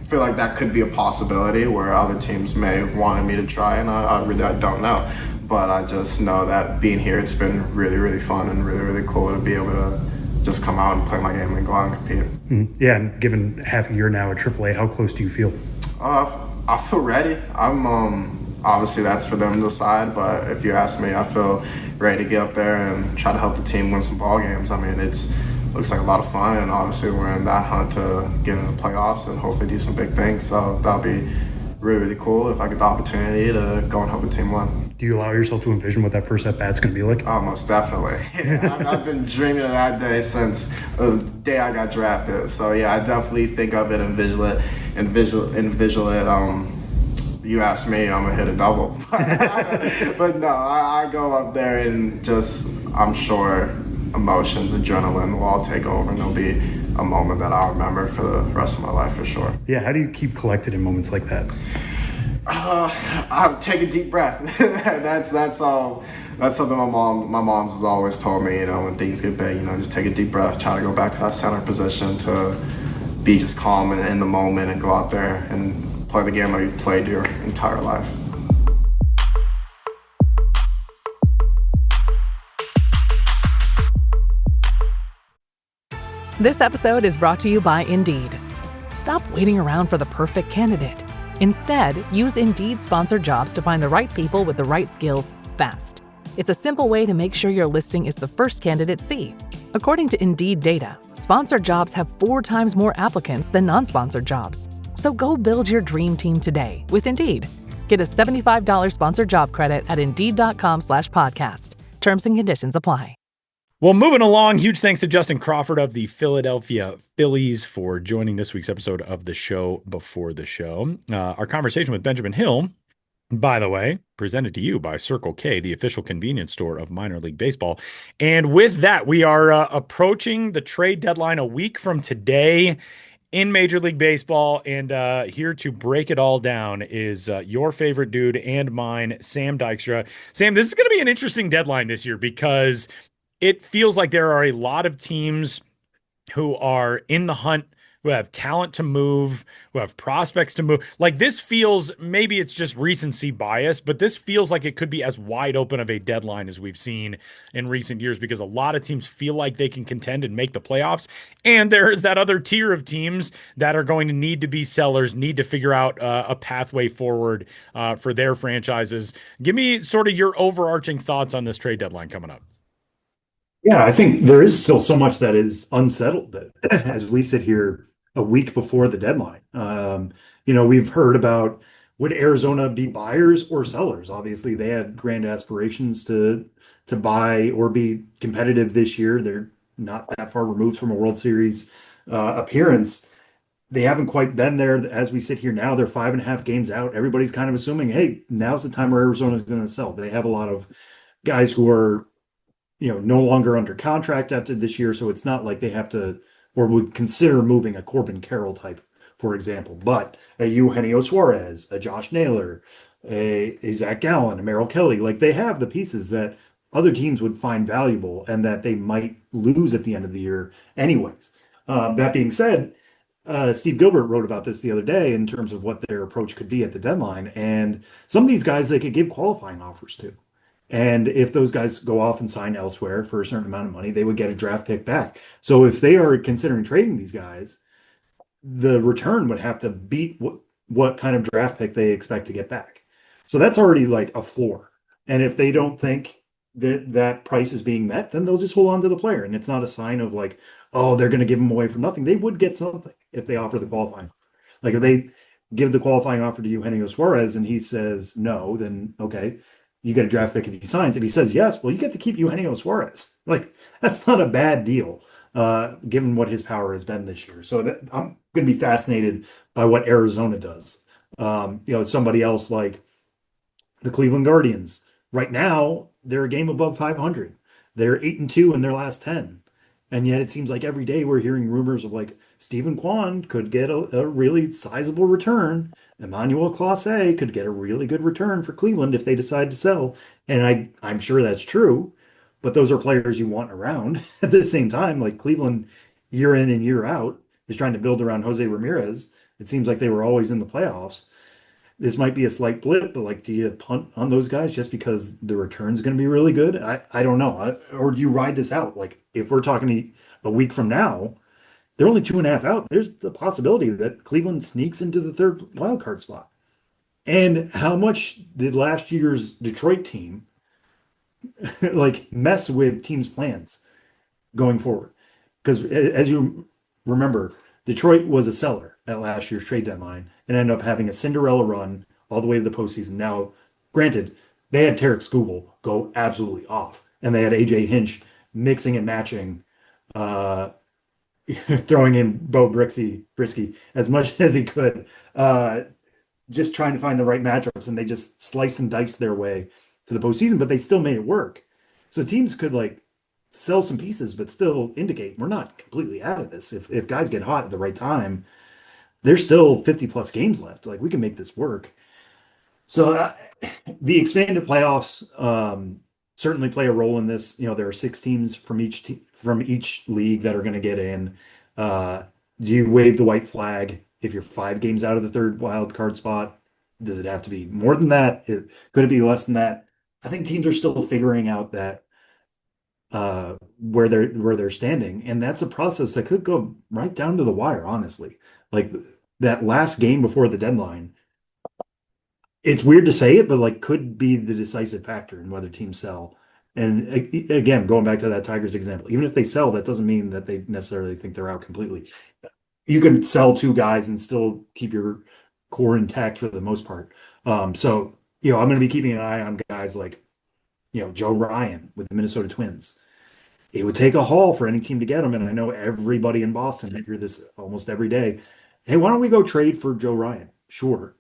feel like that could be a possibility where other teams may have wanted me to try, and I don't know. But I just know that being here, it's been really, really fun and really, really cool to be able to just come out and play my game and go out and compete. Mm-hmm. Yeah, and given half a year now at AAA, how close do you feel? I feel ready. I'm obviously that's for them to decide, but if you ask me, I feel ready to get up there and try to help the team win some ball games. It looks like a lot of fun, and obviously we're in that hunt to get into the playoffs and hopefully do some big things. So that'll be really, really cool if I get the opportunity to go and help a team win. Do you allow yourself to envision what that first at bat's going to be like? Oh, most definitely. Yeah, I've been dreaming of that day since the day I got drafted. So yeah, I definitely think of it and visual it. You ask me, I'm gonna hit a double. But no, I go up there and just, I'm sure emotions, adrenaline will all take over, and there'll be a moment that I'll remember for the rest of my life for sure. Yeah, how do you keep collected in moments like that? I take a deep breath. That's all. That's something my mom's has always told me. You know, when things get big, you know, just take a deep breath. Try to go back to that center position to be just calm and in the moment and go out there and play the game that you've played your entire life. This episode is brought to you by Indeed. Stop waiting around for the perfect candidate. Instead, use Indeed sponsored jobs to find the right people with the right skills fast. It's a simple way to make sure your listing is the first candidates see. According to Indeed data, sponsored jobs have 4 times more applicants than non-sponsored jobs. So go build your dream team today with Indeed. Get a $75 sponsored job credit at Indeed.com/podcast. Terms and conditions apply. Well, moving along, huge thanks to Justin Crawford of the Philadelphia Phillies for joining this week's episode of the show before the show. Our conversation with Benjamin Hill, by the way, presented to you by Circle K, the official convenience store of minor league baseball. And with that, we are approaching the trade deadline a week from today in Major League Baseball. And here to break it all down is your favorite dude and mine, Sam Dykstra. Sam, this is going to be an interesting deadline this year because it feels like there are a lot of teams who are in the hunt, who have talent to move, who have prospects to move. Like this feels, maybe it's just recency bias, but this feels like it could be as wide open of a deadline as we've seen in recent years because a lot of teams feel like they can contend and make the playoffs. And there is that other tier of teams that are going to need to be sellers, need to figure out a pathway forward for their franchises. Give me sort of your overarching thoughts on this trade deadline coming up. Yeah, I think there is still so much that is unsettled as we sit here a week before the deadline. We've heard about would Arizona be buyers or sellers? Obviously, they had grand aspirations to buy or be competitive this year. They're not that far removed from a World Series appearance. They haven't quite been there as we sit here now. They're 5.5 games out. Everybody's kind of assuming, hey, now's the time where Arizona is going to sell. They have a lot of guys who are no longer under contract after this year, so it's not like they have to or would consider moving a Corbin Carroll type, for example. But a Eugenio Suarez, a Josh Naylor, a Zach Gallen, a Merrill Kelly, like they have the pieces that other teams would find valuable and that they might lose at the end of the year anyways. That being said, Steve Gilbert wrote about this the other day in terms of what their approach could be at the deadline. And some of these guys they could give qualifying offers to. And if those guys go off and sign elsewhere for a certain amount of money, they would get a draft pick back. So if they are considering trading these guys, the return would have to beat what kind of draft pick they expect to get back. So that's already like a floor. And if they don't think that price is being met, then they'll just hold on to the player. And it's not a sign of like, oh, they're going to give him away for nothing. They would get something if they offer the qualifying. Like if they give the qualifying offer to Eugenio Suarez and he says no, then okay. You get a draft pick if he signs. If he says yes, well, you get to keep Eugenio Suarez. Like, that's not a bad deal, given what his power has been this year. So I'm going to be fascinated by what Arizona does. Somebody else like the Cleveland Guardians. Right now, they're a game above 500. They're 8-2 in their last 10. And yet it seems like every day we're hearing rumors of like Stephen Kwan could get a really sizable return. Emmanuel Clase could get a really good return for Cleveland if they decide to sell. And I'm sure that's true, but those are players you want around at the same time. Like Cleveland, year in and year out, is trying to build around Jose Ramirez. It seems like they were always in the playoffs. This might be a slight blip, but like, do you punt on those guys just because the return's going to be really good? I don't know. Or do you ride this out? Like, if we're talking a week from now, they're only 2.5 out. There's the possibility that Cleveland sneaks into the third wildcard spot. And how much did last year's Detroit team like mess with teams' plans going forward? Because as you remember, Detroit was a seller. at last year's trade deadline and ended up having a Cinderella run all the way to the postseason. Now, granted, they had Tarek Skubal go absolutely off, and they had AJ Hinch mixing and matching, uh, throwing in Brisky as much as he could, just trying to find the right matchups, and they just slice and dice their way to the postseason, but they still made it work. So teams could like sell some pieces, but still indicate we're not completely out of this. If guys get hot at the right time, there's still 50 plus games left. Like we can make this work. So the expanded playoffs certainly play a role in this. You know, there are six teams from each league that are going to get in. Do you wave the white flag if you're 5 games out of the third wild card spot? Does it have to be more than that? Could it be less than that? I think teams are still figuring out that where they're standing, and that's a process that could go right down to the wire. Honestly, like that last game before the deadline, it's weird to say it, but like could be the decisive factor in whether teams sell. And again, going back to that Tigers example, even if they sell, that doesn't mean that they necessarily think they're out completely. You can sell 2 guys and still keep your core intact for the most part. So, I'm going to be keeping an eye on guys like, Joe Ryan with the Minnesota Twins. It would take a haul for any team to get him. And I know everybody in Boston, I hear this almost every day. Hey, why don't we go trade for Joe Ryan? Sure.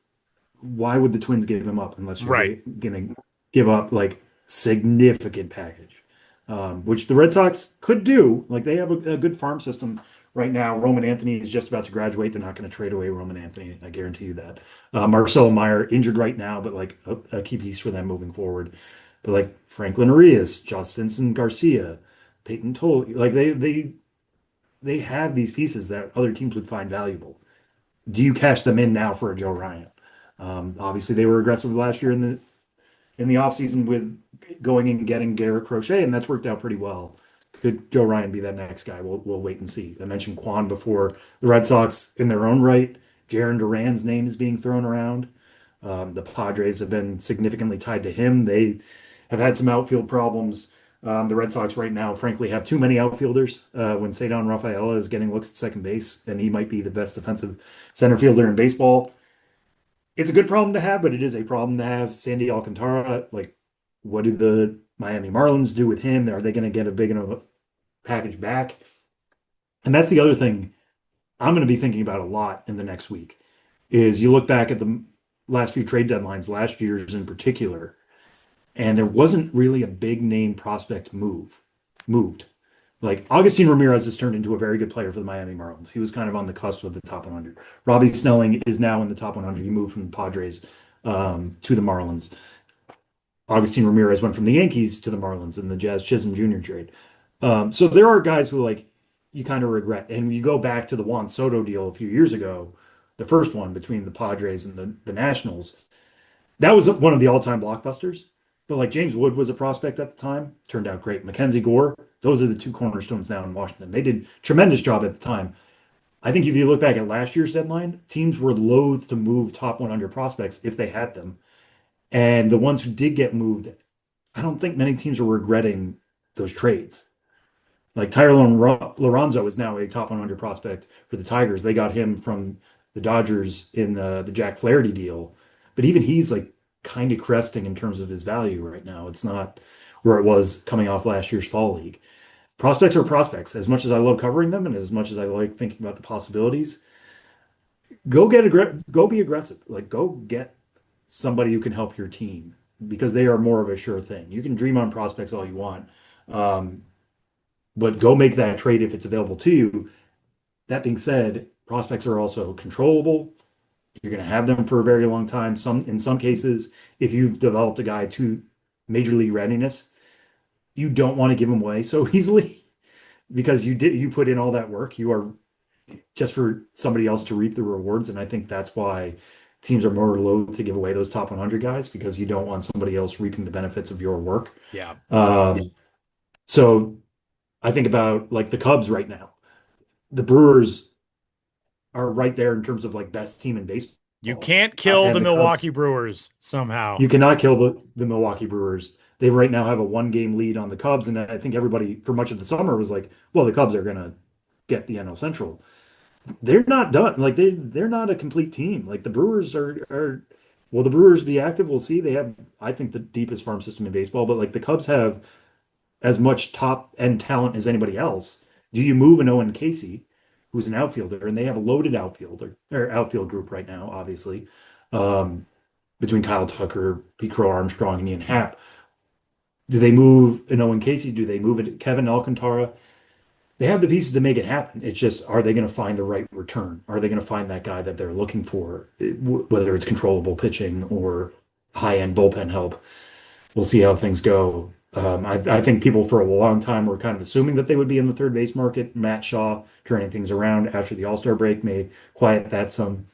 Why would the Twins give him up unless you're Right. going to give up like significant package, which the Red Sox could do. Like they have a good farm system right now. Roman Anthony is just about to graduate. They're not going to trade away Roman Anthony. I guarantee you that. Marcelo Meyer injured right now, but like a key piece for them moving forward. But like Franklin Arias, Justin Garcia, Peyton Tolle, like they have these pieces that other teams would find valuable. Do you cash them in now for a Joe Ryan? Obviously, they were aggressive last year in the offseason with going and getting Garrett Crochet, and that's worked out pretty well. Could Joe Ryan be that next guy? We'll wait and see. I mentioned Quan before. The Red Sox, in their own right, Jaron Duran's name is being thrown around. The Padres have been significantly tied to him. They have had some outfield problems. The Red Sox right now, frankly, have too many outfielders. When Cedar Rafaela is getting looks at second base, and he might be the best defensive center fielder in baseball. It's a good problem to have, but it is a problem to have. Sandy Alcantara, like, what do the Miami Marlins do with him? Are they going to get a big enough package back? And that's the other thing I'm going to be thinking about a lot in the next week is you look back at the last few trade deadlines, last year's in particular, and there wasn't really a big name prospect moved. Like Augustine Ramirez has turned into a very good player for the Miami Marlins. He was kind of on the cusp of the top 100. Robbie Snelling is now in the top 100. He moved from the Padres to the Marlins. Augustine Ramirez went from the Yankees to the Marlins in the Jazz Chisholm Jr. trade. So there are guys who like you kind of regret. And you go back to the Juan Soto deal a few years ago, the first one between the Padres and the Nationals. That was one of the all-time blockbusters. But like James Wood was a prospect at the time, turned out great. Mackenzie Gore, those are the two cornerstones now in Washington. They did tremendous job at the time. I think if you look back at last year's deadline, teams were loath to move top 100 prospects if they had them. And the ones who did get moved, I don't think many teams are regretting those trades. Like Tyrone Lorenzo is now a top 100 prospect for the Tigers. They got him from the Dodgers in the Jack Flaherty deal. But even he's like kind of cresting in terms of his value right now. It's not where it was coming off last year's fall league. Prospects are prospects. As much as I love covering them and as much as I like thinking about the possibilities, go be aggressive. Like go get somebody who can help your team because they are more of a sure thing. You can dream on prospects all you want, but go make that trade if it's available to you. That being said, prospects are also controllable. You're going to have them for a very long time. In some cases, if you've developed a guy to major league readiness, you don't want to give him away so easily because you put in all that work. You are just for somebody else to reap the rewards, and I think that's why teams are more loath to give away those top 100 guys because you don't want somebody else reaping the benefits of your work. Yeah. So I think about like the Cubs right now. The Brewers are right there in terms of like best team in baseball. You can't kill And the the Milwaukee Cubs- Brewers somehow. You cannot kill the Milwaukee Brewers. They right now have a 1-game lead on the Cubs, and I think everybody for much of the summer was like, well, the Cubs are going to get the NL Central. they're not done. Like they're not a complete team. Like the Brewers are will the Brewers be active? We'll see. They have, I think, the deepest farm system in baseball, but like the Cubs have as much top end talent as anybody else. Do you move an Owen Casey, who's an outfielder, and they have a loaded outfielder or outfield group right now, obviously, um, between Kyle Tucker, Pete Crow Armstrong, and Ian Happ. Do they move an Owen Casey? Do they move it Kevin Alcantara? They have the pieces to make it happen. It's just, are they going to find the right return? Are they going to find that guy that they're looking for, whether it's controllable pitching or high-end bullpen help? We'll see how things go. I think people for a long time were kind of assuming that they would be in the third base market. Matt Shaw turning things around after the All-Star break may quiet that some.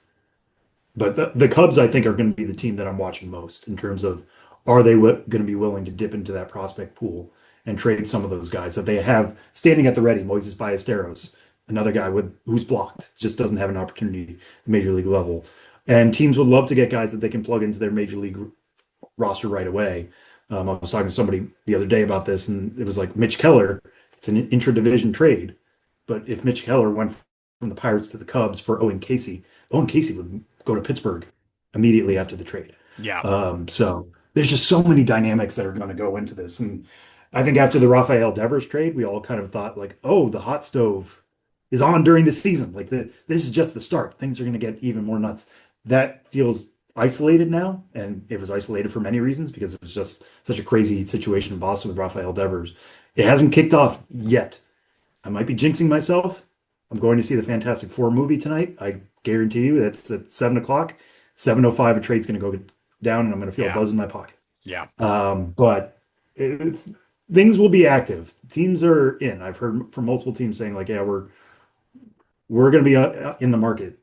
But the Cubs, I think, are going to be the team that I'm watching most in terms of, are they going to be willing to dip into that prospect pool and trade some of those guys that they have standing at the ready. Moises Ballesteros, another guy who's blocked, just doesn't have an opportunity at the major league level. And teams would love to get guys that they can plug into their major league roster right away. I was talking to somebody the other day about this, and it was like Mitch Keller. It's an intra-division trade, but if Mitch Keller went from the Pirates to the Cubs for Owen Casey, Owen Casey would go to Pittsburgh immediately after the trade. Yeah. So there's just so many dynamics that are going to go into this, and I think after the Rafael Devers trade, we all kind of thought like, oh, the hot stove is on during the season. Like this is just the start. Things are going to get even more nuts. That feels isolated now, and it was isolated for many reasons because it was just such a crazy situation in Boston with Rafael Devers. It hasn't kicked off yet. I might be jinxing myself. I'm going to see the Fantastic Four movie tonight. I guarantee you that's at 7 o'clock. 7:05, a trade's going to go down, and I'm going to feel a buzz in my pocket. Yeah. But things will be active. Teams are in. I've heard from multiple teams saying like, yeah, we're going to be in the market.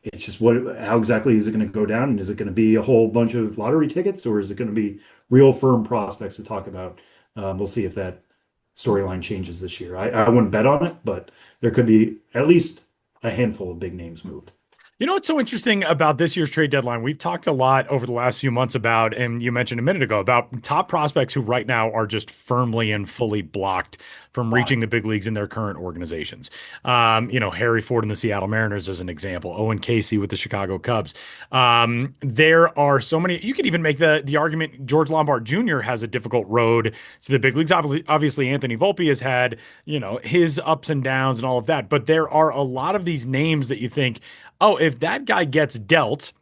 It's just how exactly is it going to go down? And is it going to be a whole bunch of lottery tickets, or is it going to be real firm prospects to talk about? We'll see if that storyline changes this year. I wouldn't bet on it, but there could be at least a handful of big names moved. You know what's so interesting about this year's trade deadline? We've talked a lot over the last few months about, and you mentioned a minute ago, about top prospects who right now are just firmly and fully blocked from reaching the big leagues in their current organizations. Harry Ford in the Seattle Mariners as an example, Owen Casey with the Chicago Cubs. There are so many. You could even make the argument George Lombard Jr. has a difficult road to the big leagues. Obviously, Anthony Volpe has had, his ups and downs and all of that, but there are a lot of these names that you think, oh, if that guy gets dealt,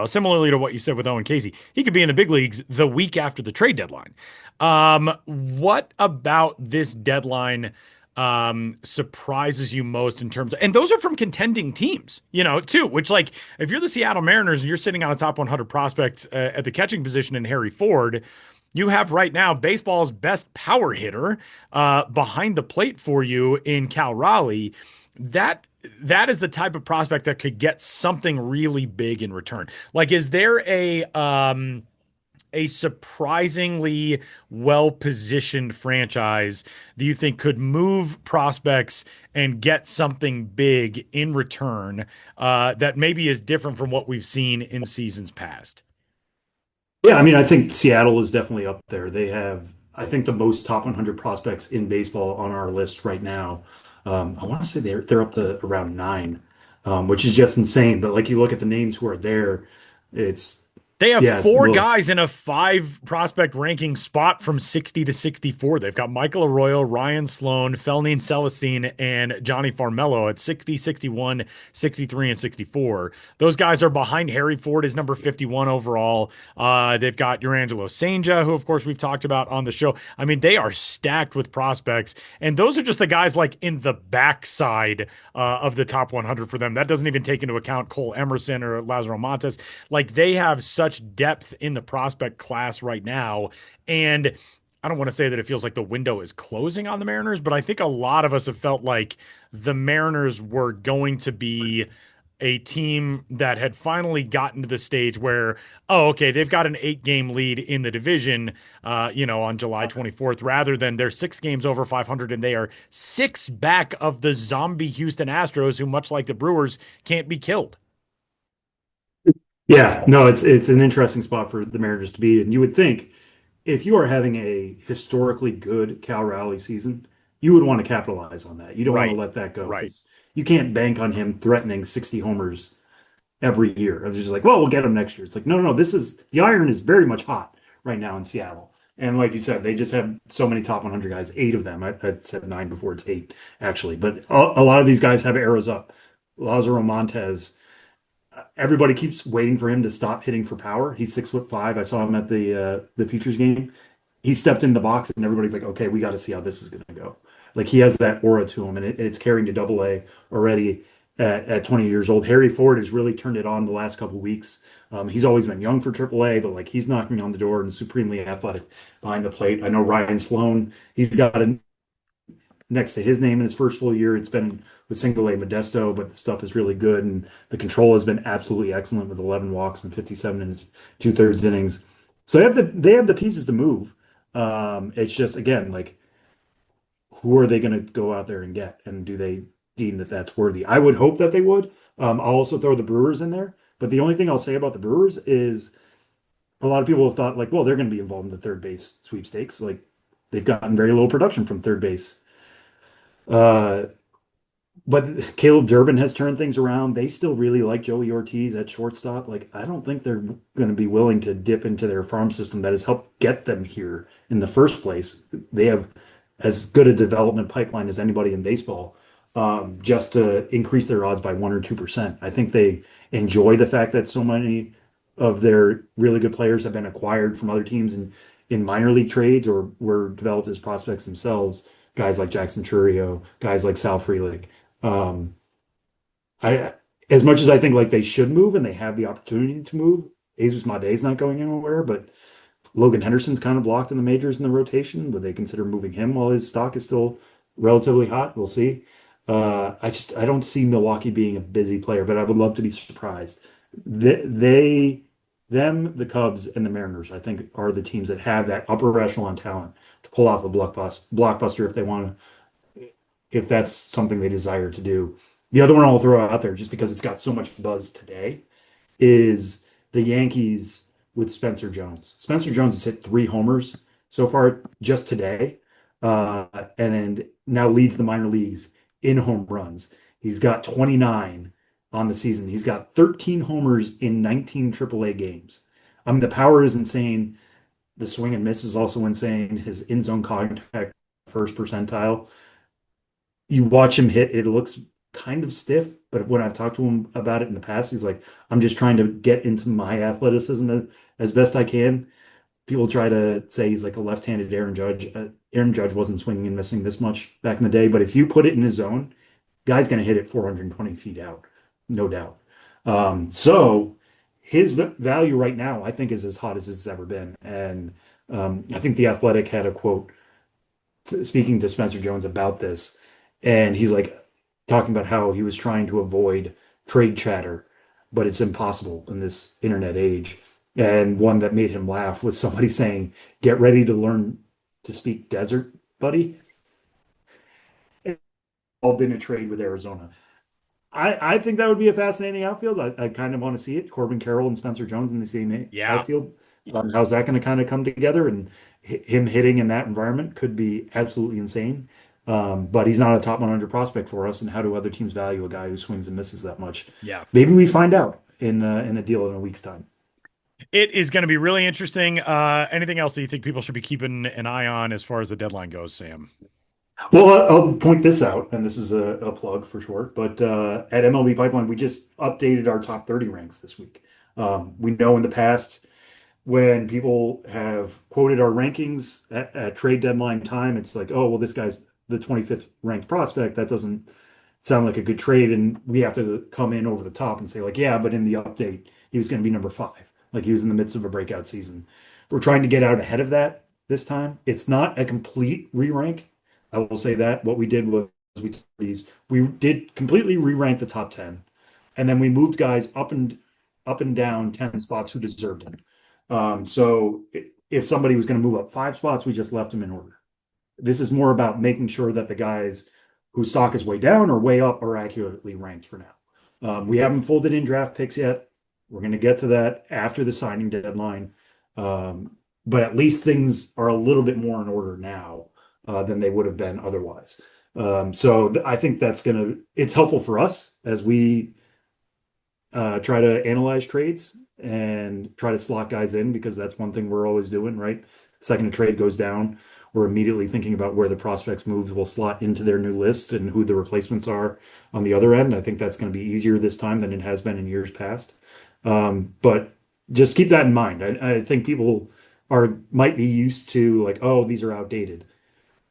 similarly to what you said with Owen Casey, he could be in the big leagues the week after the trade deadline. What about this deadline surprises you most in terms of, and those are from contending teams, too, which, like, if you're the Seattle Mariners and you're sitting on a top 100 prospect at the catching position in Harry Ford, you have right now baseball's best power hitter behind the plate for you in Cal Raleigh. That is the type of prospect that could get something really big in return. Like, is there a surprisingly well-positioned franchise that you think could move prospects and get something big in return that maybe is different from what we've seen in seasons past? Yeah, I mean, I think Seattle is definitely up there. They have, I think, the most top 100 prospects in baseball on our list right now. I want to say they're up to around 9, which is just insane. But like you look at the names who are there, they have 4 guys in a 5 prospect ranking spot from 60 to 64. They've got Michael Arroyo, Ryan Sloan, Felnine Celestine, and Johnny Farmelo at 60, 61, 63, and 64. Those guys are behind Harry Ford is number 51 overall. They've got Urangelo Senja, who, of course, we've talked about on the show. I mean, they are stacked with prospects, and those are just the guys like in the backside of the top 100 for them. That doesn't even take into account Cole Emerson or Lazaro Montes. Like, they have such depth in the prospect class right now. And I don't want to say that it feels like the window is closing on the Mariners, but I think a lot of us have felt like the Mariners were going to be a team that had finally gotten to the stage where, oh, okay, they've got an 8-game lead in the division, on July 24th, rather than they're 6 games over 500 and they are 6 back of the zombie Houston Astros, who, much like the Brewers, can't be killed. Yeah, no, it's an interesting spot for the Mariners to be. And you would think if you are having a historically good Cal Raleigh season, you would want to capitalize on that. You don't want to Right. let that go Right. because you can't bank on him threatening 60 homers every year. It's just like, well, we'll get him next year. It's like, no, no, no. The iron is very much hot right now in Seattle. And like you said, they just have so many top 100 guys, eight of them. I said nine before, it's eight actually. But a lot of these guys have arrows up. Lazaro Montez, everybody keeps waiting for him to stop hitting for power. He's 6'5". I saw him at the Futures game. He stepped in the box and everybody's like, okay, we got to see how this is going to go. Like he has that aura to him, and it's carrying to Double A already at 20 years old. Harry Ford has really turned it on the last couple of weeks. He's always been young for Triple A, but like he's knocking on the door and supremely athletic behind the plate. I know Ryan Sloan, he's got a next to his name in his first full year. It's been with Single A Modesto, but the stuff is really good, and the control has been absolutely excellent with 11 walks and 57 and two-thirds innings. So they have the pieces to move. It's just again like who are they going to go out there and get, and do they deem that that's worthy? I would hope that they would. I'll also throw the Brewers in there, but the only thing I'll say about the Brewers is a lot of people have thought like, well, they're going to be involved in the third base sweepstakes. Like they've gotten very low production from third base. Uh, but Caleb Durbin has turned things around. They still really like Joey Ortiz at shortstop. Like, I don't think they're going to be willing to dip into their farm system that has helped get them here in the first place. They have as good a development pipeline as anybody in baseball, just to increase their odds by 1 or 2%. I think they enjoy the fact that so many of their really good players have been acquired from other teams in minor league trades or were developed as prospects themselves. Guys like Jackson Churio, guys like Sal Frelick. Um, I as much as I think like they should move and they have the opportunity to move, Jesus Madei's not going anywhere, but Logan Henderson's kind of blocked in the majors in the rotation. Would they consider moving him while his stock is still relatively hot? We'll see. I don't see Milwaukee being a busy player, but I would love to be surprised. The Cubs and the Mariners, I think, are the teams that have that upper echelon talent to pull off a blockbuster if they want to, if that's something they desire to do. The other one I'll throw out there, just because it's got so much buzz today, is the Yankees with Spencer Jones. Spencer Jones has hit 3 homers so far just today, and now leads the minor leagues in home runs. He's got 29 on the season. He's got 13 homers in 19 AAA games. I mean, the power is insane. The swing and miss is also insane. His in zone contact, first percentile. You watch him hit, it looks kind of stiff, but when I've talked to him about it in the past, he's like, I'm just trying to get into my athleticism as best I can. People try to say he's like a left-handed Aaron Judge. Aaron Judge wasn't swinging and missing this much back in the day, but if you put it in his zone, guy's going to hit it 420 feet out, no doubt. So his value right now, I think, is as hot as it's ever been. And I think The Athletic had a quote speaking to Spencer Jones about this, and he's like talking about how he was trying to avoid trade chatter, but it's impossible in this internet age. And one that made him laugh was somebody saying, "Get ready to learn to speak desert, buddy." All in a trade with Arizona. I think that would be a fascinating outfield. I kind of want to see it. Corbin Carroll and Spencer Jones in the same Yeah. outfield. How's that going to kind of come together? And him hitting in that environment could be absolutely insane. But he's not a top 100 prospect for us. And how do other teams value a guy who swings and misses that much? Yeah. Maybe we find out in a deal in a week's time. It is going to be really interesting. Anything else that you think people should be keeping an eye on as far as the deadline goes, Sam? Well, I'll point this out, and this is a plug for sure, but at MLB Pipeline, we just updated our top 30 ranks this week. We know in the past when people have quoted our rankings at trade deadline time, it's like, oh, well, this guy's the 25th ranked prospect. That doesn't sound like a good trade. And we have to come in over the top and say, like, yeah, but in the update, he was going to be number 5. Like he was in the midst of a breakout season. We're trying to get out ahead of that this time. It's not a complete re-rank. I will say that what we did was we did completely re-rank the top 10, and then we moved guys up and down 10 spots who deserved it. So if somebody was going to move up 5 spots, we just left them in order. This is more about making sure that the guys whose stock is way down or way up are accurately ranked for now. We haven't folded in draft picks yet. We're going to get to that after the signing deadline. But at least things are a little bit more in order now. than they would have been otherwise. I think it's helpful for us as we try to analyze trades and try to slot guys in, because that's one thing we're always doing, right? The second a trade goes down, we're immediately thinking about where the prospects moves will slot into their new list and who the replacements are on the other end. I think that's going to be easier this time than it has been in years past. But just keep that in mind. I think people might be used to like, oh, these are outdated.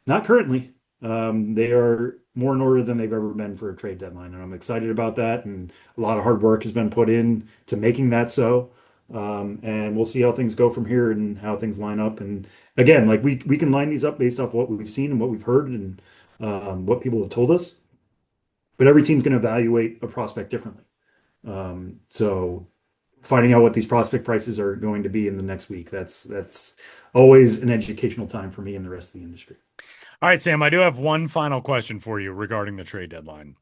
Not currently. They are more in order than they've ever been for a trade deadline, and I'm excited about that. And a lot of hard work has been put in to making that so. And we'll see how things go from here and how things line up. And again, like we can line these up based off what we've seen and what we've heard and what people have told us. But every team's going to evaluate a prospect differently. So finding out what these prospect prices are going to be in the next week, that's always an educational time for me and the rest of the industry. All right, Sam, I do have one final question for you regarding the trade deadline.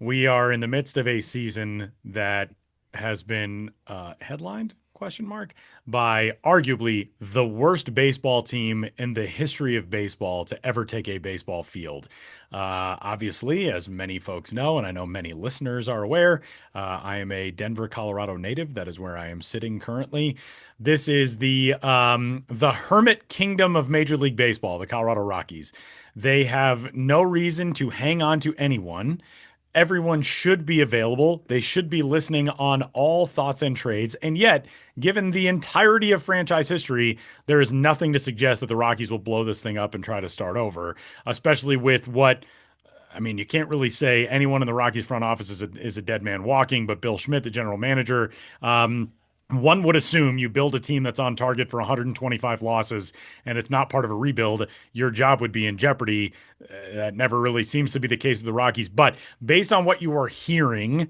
We are in the midst of a season that has been headlined, question mark, by arguably the worst baseball team in the history of baseball to ever take a baseball field. Obviously, as many folks know, and I know many listeners are aware, I am a Denver, Colorado native. That is where I am sitting currently. This is the hermit kingdom of Major League Baseball, the Colorado Rockies. They have no reason to hang on to anyone. Everyone should be available. They should be listening on all thoughts and trades. And yet, given the entirety of franchise history, there is nothing to suggest that the Rockies will blow this thing up and try to start over, especially with you can't really say anyone in the Rockies front office is a dead man walking, but Bill Schmidt, the general manager, one would assume you build a team that's on target for 125 losses, and it's not part of a rebuild, your job would be in jeopardy. That never really seems to be the case with the Rockies. But based on what you are hearing,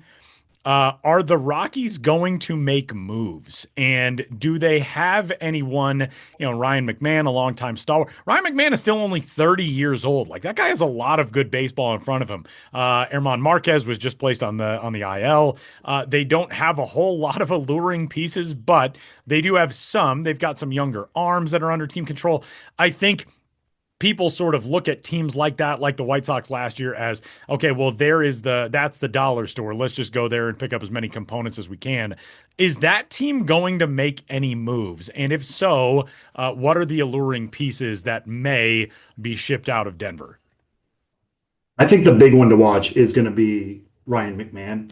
are the Rockies going to make moves? And do they have anyone, Ryan McMahon, a longtime stalwart. Ryan McMahon is still only 30 years old. Like, that guy has a lot of good baseball in front of him. Herman Marquez was just placed on the IL. They don't have a whole lot of alluring pieces, but they do have some. They've got some younger arms that are under team control. I think people sort of look at teams like that, like the White Sox last year, as, okay, well, that's the dollar store. Let's just go there and pick up as many components as we can. Is that team going to make any moves? And if so, what are the alluring pieces that may be shipped out of Denver? I think the big one to watch is going to be Ryan McMahon.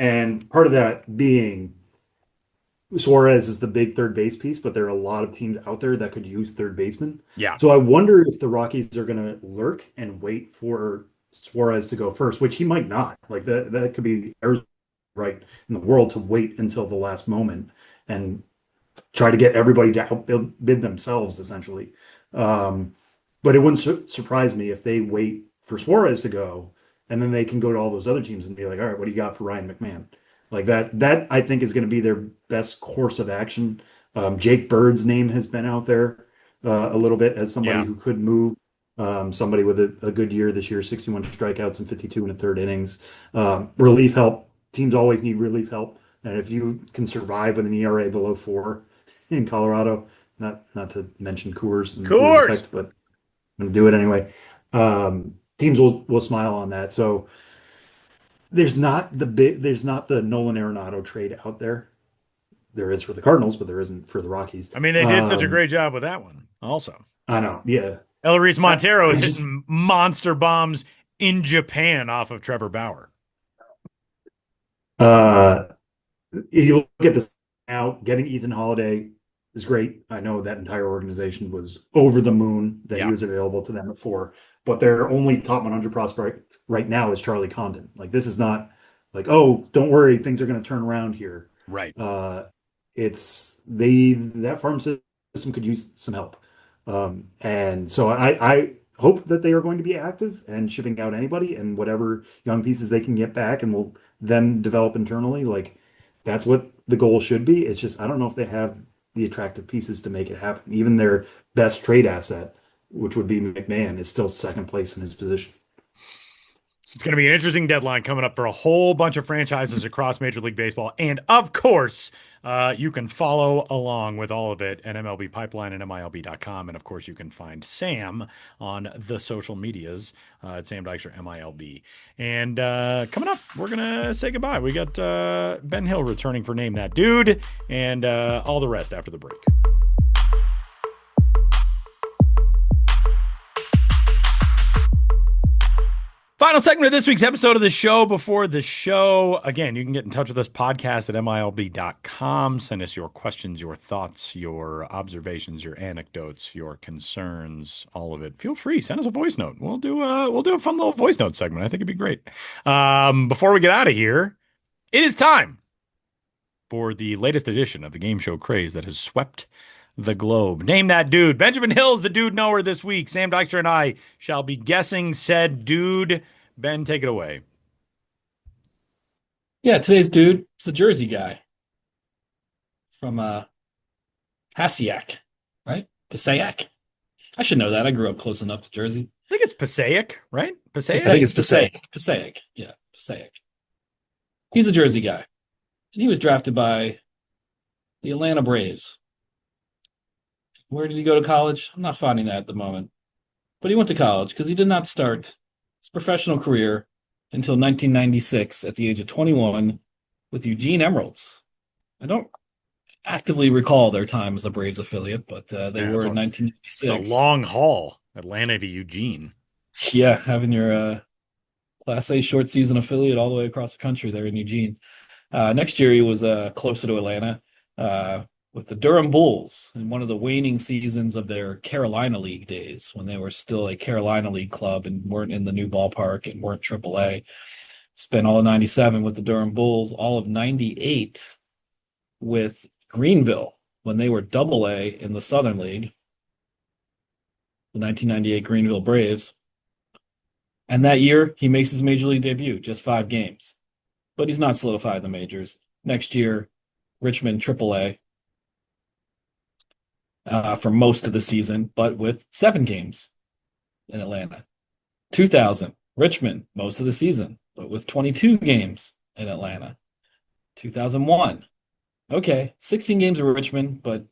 And part of that being Suarez is the big third base piece, but there are a lot of teams out there that could use third baseman. Yeah. So I wonder if the Rockies are going to lurk and wait for Suarez to go first, which he might not. Like that could be right in the world to wait until the last moment and try to get everybody to outbid themselves, essentially. But it wouldn't surprise me if they wait for Suarez to go, and then they can go to all those other teams and be like, all right, what do you got for Ryan McMahon? Like that I think is going to be their best course of action. Jake Bird's name has been out there a little bit as somebody who could move. Somebody with a good year this year, 61 strikeouts and 52 in the third innings. Relief help. Teams always need relief help. And if you can survive with an ERA below 4 in Colorado, not to mention Coors and Coors effect, but I'm going to do it anyway. Teams will smile on that. So there's not the Nolan Arenado trade out there. There is for the Cardinals, but there isn't for the Rockies. I mean, they did such a great job with that one also. I know, yeah. Ellery Montero is hitting monster bombs in Japan off of Trevor Bauer. You look at this now, getting Ethan Holiday is great. I know that entire organization was over the moon that he was available to them at 4. But their only top 100 prospect right now is Charlie Condon. Like, this is not like, oh, don't worry, things are going to turn around here. Right. That farm system could use some help. And so I hope that they are going to be active and shipping out anybody and whatever young pieces they can get back and will then develop internally. Like, that's what the goal should be. It's just, I don't know if they have the attractive pieces to make it happen. Even their best trade asset, which would be McMahon, is still second place in his position. It's going to be an interesting deadline coming up for a whole bunch of franchises across Major League Baseball. And of course, you can follow along with all of it at MLB Pipeline and MILB.com. And of course, you can find Sam on the social medias at Sam Dykstra MILB. And coming up, we're going to say goodbye. We got Ben Hill returning for Name That Dude and all the rest after the break. Final segment of this week's episode of the show. Before the show, again, you can get in touch with us, podcast at MILB.com. Send us your questions, your thoughts, your observations, your anecdotes, your concerns, all of it. Feel free. Send us a voice note. We'll do a fun little voice note segment. I think it'd be great. Before we get out of here, it is time for the latest edition of the game show craze that has swept the globe. Name that dude. Benjamin Hill's the dude knower this week. Sam Dykstra and I shall be guessing said dude. Ben, take it away. Yeah, today's dude is a Jersey guy from Passaic, right? Passaic. I should know that. I grew up close enough to Jersey. I think it's Passaic, right? Passaic? I think it's Passaic. Passaic. Yeah, Passaic. He's a Jersey guy. And he was drafted by the Atlanta Braves. Where did he go to college? I'm not finding that at the moment. But he went to college because he did not start his professional career until 1996 at the age of 21 with Eugene Emeralds. I don't actively recall their time as a Braves affiliate, but they were in 1996. It's a long haul, Atlanta to Eugene. Yeah, having your Class A short season affiliate all the way across the country there in Eugene. Next year, he was closer to Atlanta with the Durham Bulls in one of the waning seasons of their Carolina League days when they were still a Carolina League club and weren't in the new ballpark and weren't AAA. Spent all of 97 with the Durham Bulls, all of 98 with Greenville when they were AA in the Southern League, the 1998 Greenville Braves. And that year, he makes his major league debut, just 5 games. But he's not solidified in the majors. Next year, Richmond AAA for most of the season, but with 7 games in Atlanta. 2000, Richmond, most of the season, but with 22 games in Atlanta. 2001, okay, 16 games with Richmond, but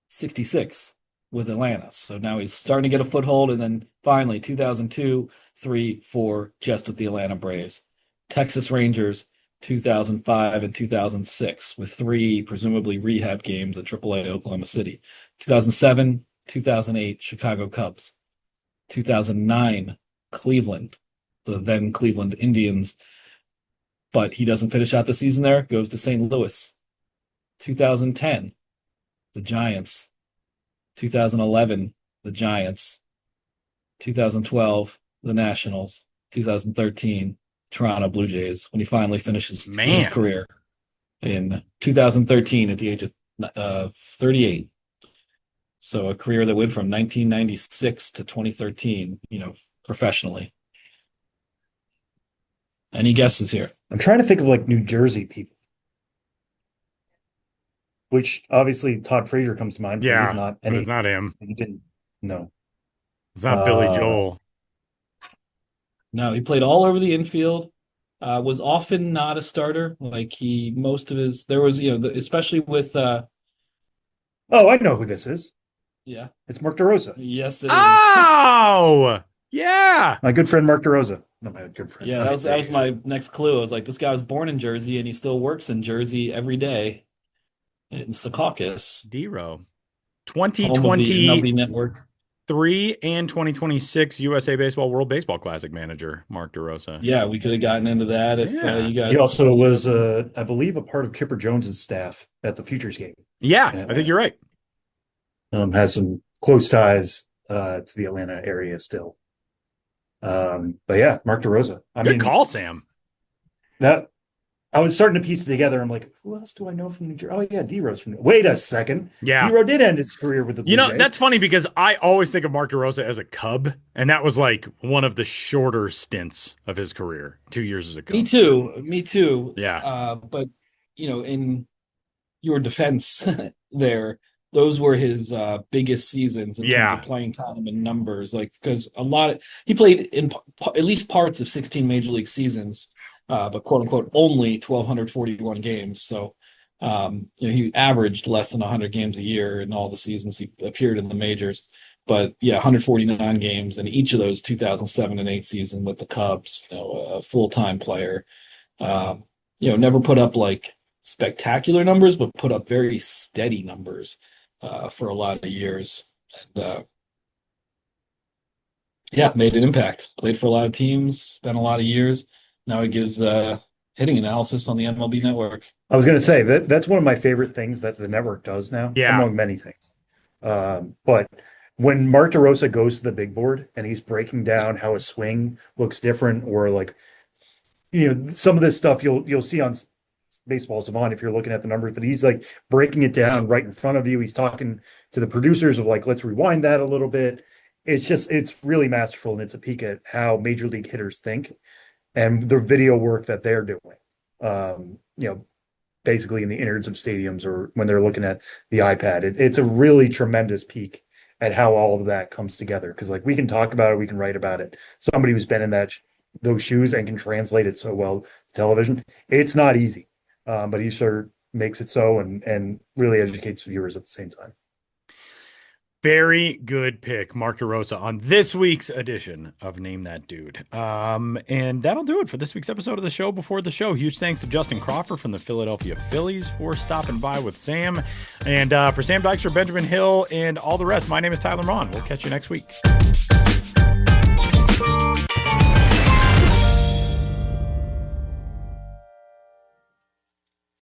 66 with Atlanta. So now he's starting to get a foothold, and then finally 2002, 3, 4, just with the Atlanta Braves. Texas Rangers, 2005 and 2006, with 3 presumably rehab games at AAA Oklahoma City. 2007, 2008, Chicago Cubs. 2009, Cleveland, the then Cleveland Indians. But he doesn't finish out the season there, goes to St. Louis. 2010, the Giants. 2011, the Giants. 2012, the Nationals. 2013, Toronto Blue Jays, when he finally finishes his career in 2013 at the age of 38. So a career that went from 1996 to 2013, professionally. Any guesses here? I'm trying to think of like New Jersey people. Which obviously Todd Frazier comes to mind. Yeah, he's not. but it's not him. He didn't. No, it's not Billy Joel. No, he played all over the infield. Was often not a starter. Like there was, especially with. Oh, I know who this is. Yeah, it's Mark DeRosa. Yes, it is. Oh, yeah, my good friend Mark DeRosa. Not my good friend. Yeah, that was my next clue. I was like, this guy was born in Jersey and he still works in Jersey every day. In Secaucus. D-Row. 2020 MLB Network. 3 and 2026 USA Baseball World Baseball Classic manager, Mark DeRosa. Yeah, we could have gotten into that if you guys. He also was, I believe, a part of Chipper Jones's staff at the Futures game. Yeah, I think you're right. Has some close ties to the Atlanta area still. But yeah, Mark DeRosa. Good call, Sam. I was starting to piece it together. I'm like, who else do I know from New Jersey? Oh, yeah, D-Rose from. Wait a second. Yeah. D-Rose did end his career with the Blue Jays. That's funny because I always think of Mark DeRosa as a Cub, and that was like one of the shorter stints of his career, 2 years as a Cub. Me too. Yeah. But, in your defense there, those were his biggest seasons in Yeah. terms of playing time and numbers. Like, because he played in at least parts of 16 major league seasons, but quote unquote only 1,241 games. So, he averaged less than 100 games a year in all the seasons he appeared in the majors. But yeah, 149 games in each of those 2007 and 8 season with the Cubs. A full-time player. Never put up like spectacular numbers, but put up very steady numbers for a lot of years. And made an impact. Played for a lot of teams, spent a lot of years. Now he gives hitting analysis on the MLB Network. I was going to say that's one of my favorite things that the network does now, among many things. But when Mark DeRosa goes to the big board and he's breaking down how a swing looks different, or like, some of this stuff you'll see on Baseball Savant if you're looking at the numbers, but he's like breaking it down right in front of you. He's talking to the producers of like, let's rewind that a little bit. It's really masterful, and it's a peek at how major league hitters think and the video work that they're doing. Basically in the innards of stadiums or when they're looking at the iPad. It's a really tremendous peek at how all of that comes together. Because like we can talk about it, we can write about it. Somebody who's been in those shoes and can translate it so well to television, it's not easy. But he sort of makes it so and really educates viewers at the same time. Very good pick, Mark DeRosa, on this week's edition of Name That Dude. And that'll do it for this week's episode of the show before the show. Huge thanks to Justin Crawford from the Philadelphia Phillies for stopping by with Sam. And for Sam Dykstra, Benjamin Hill, and all the rest, my name is Tyler Maughan. We'll catch you next week.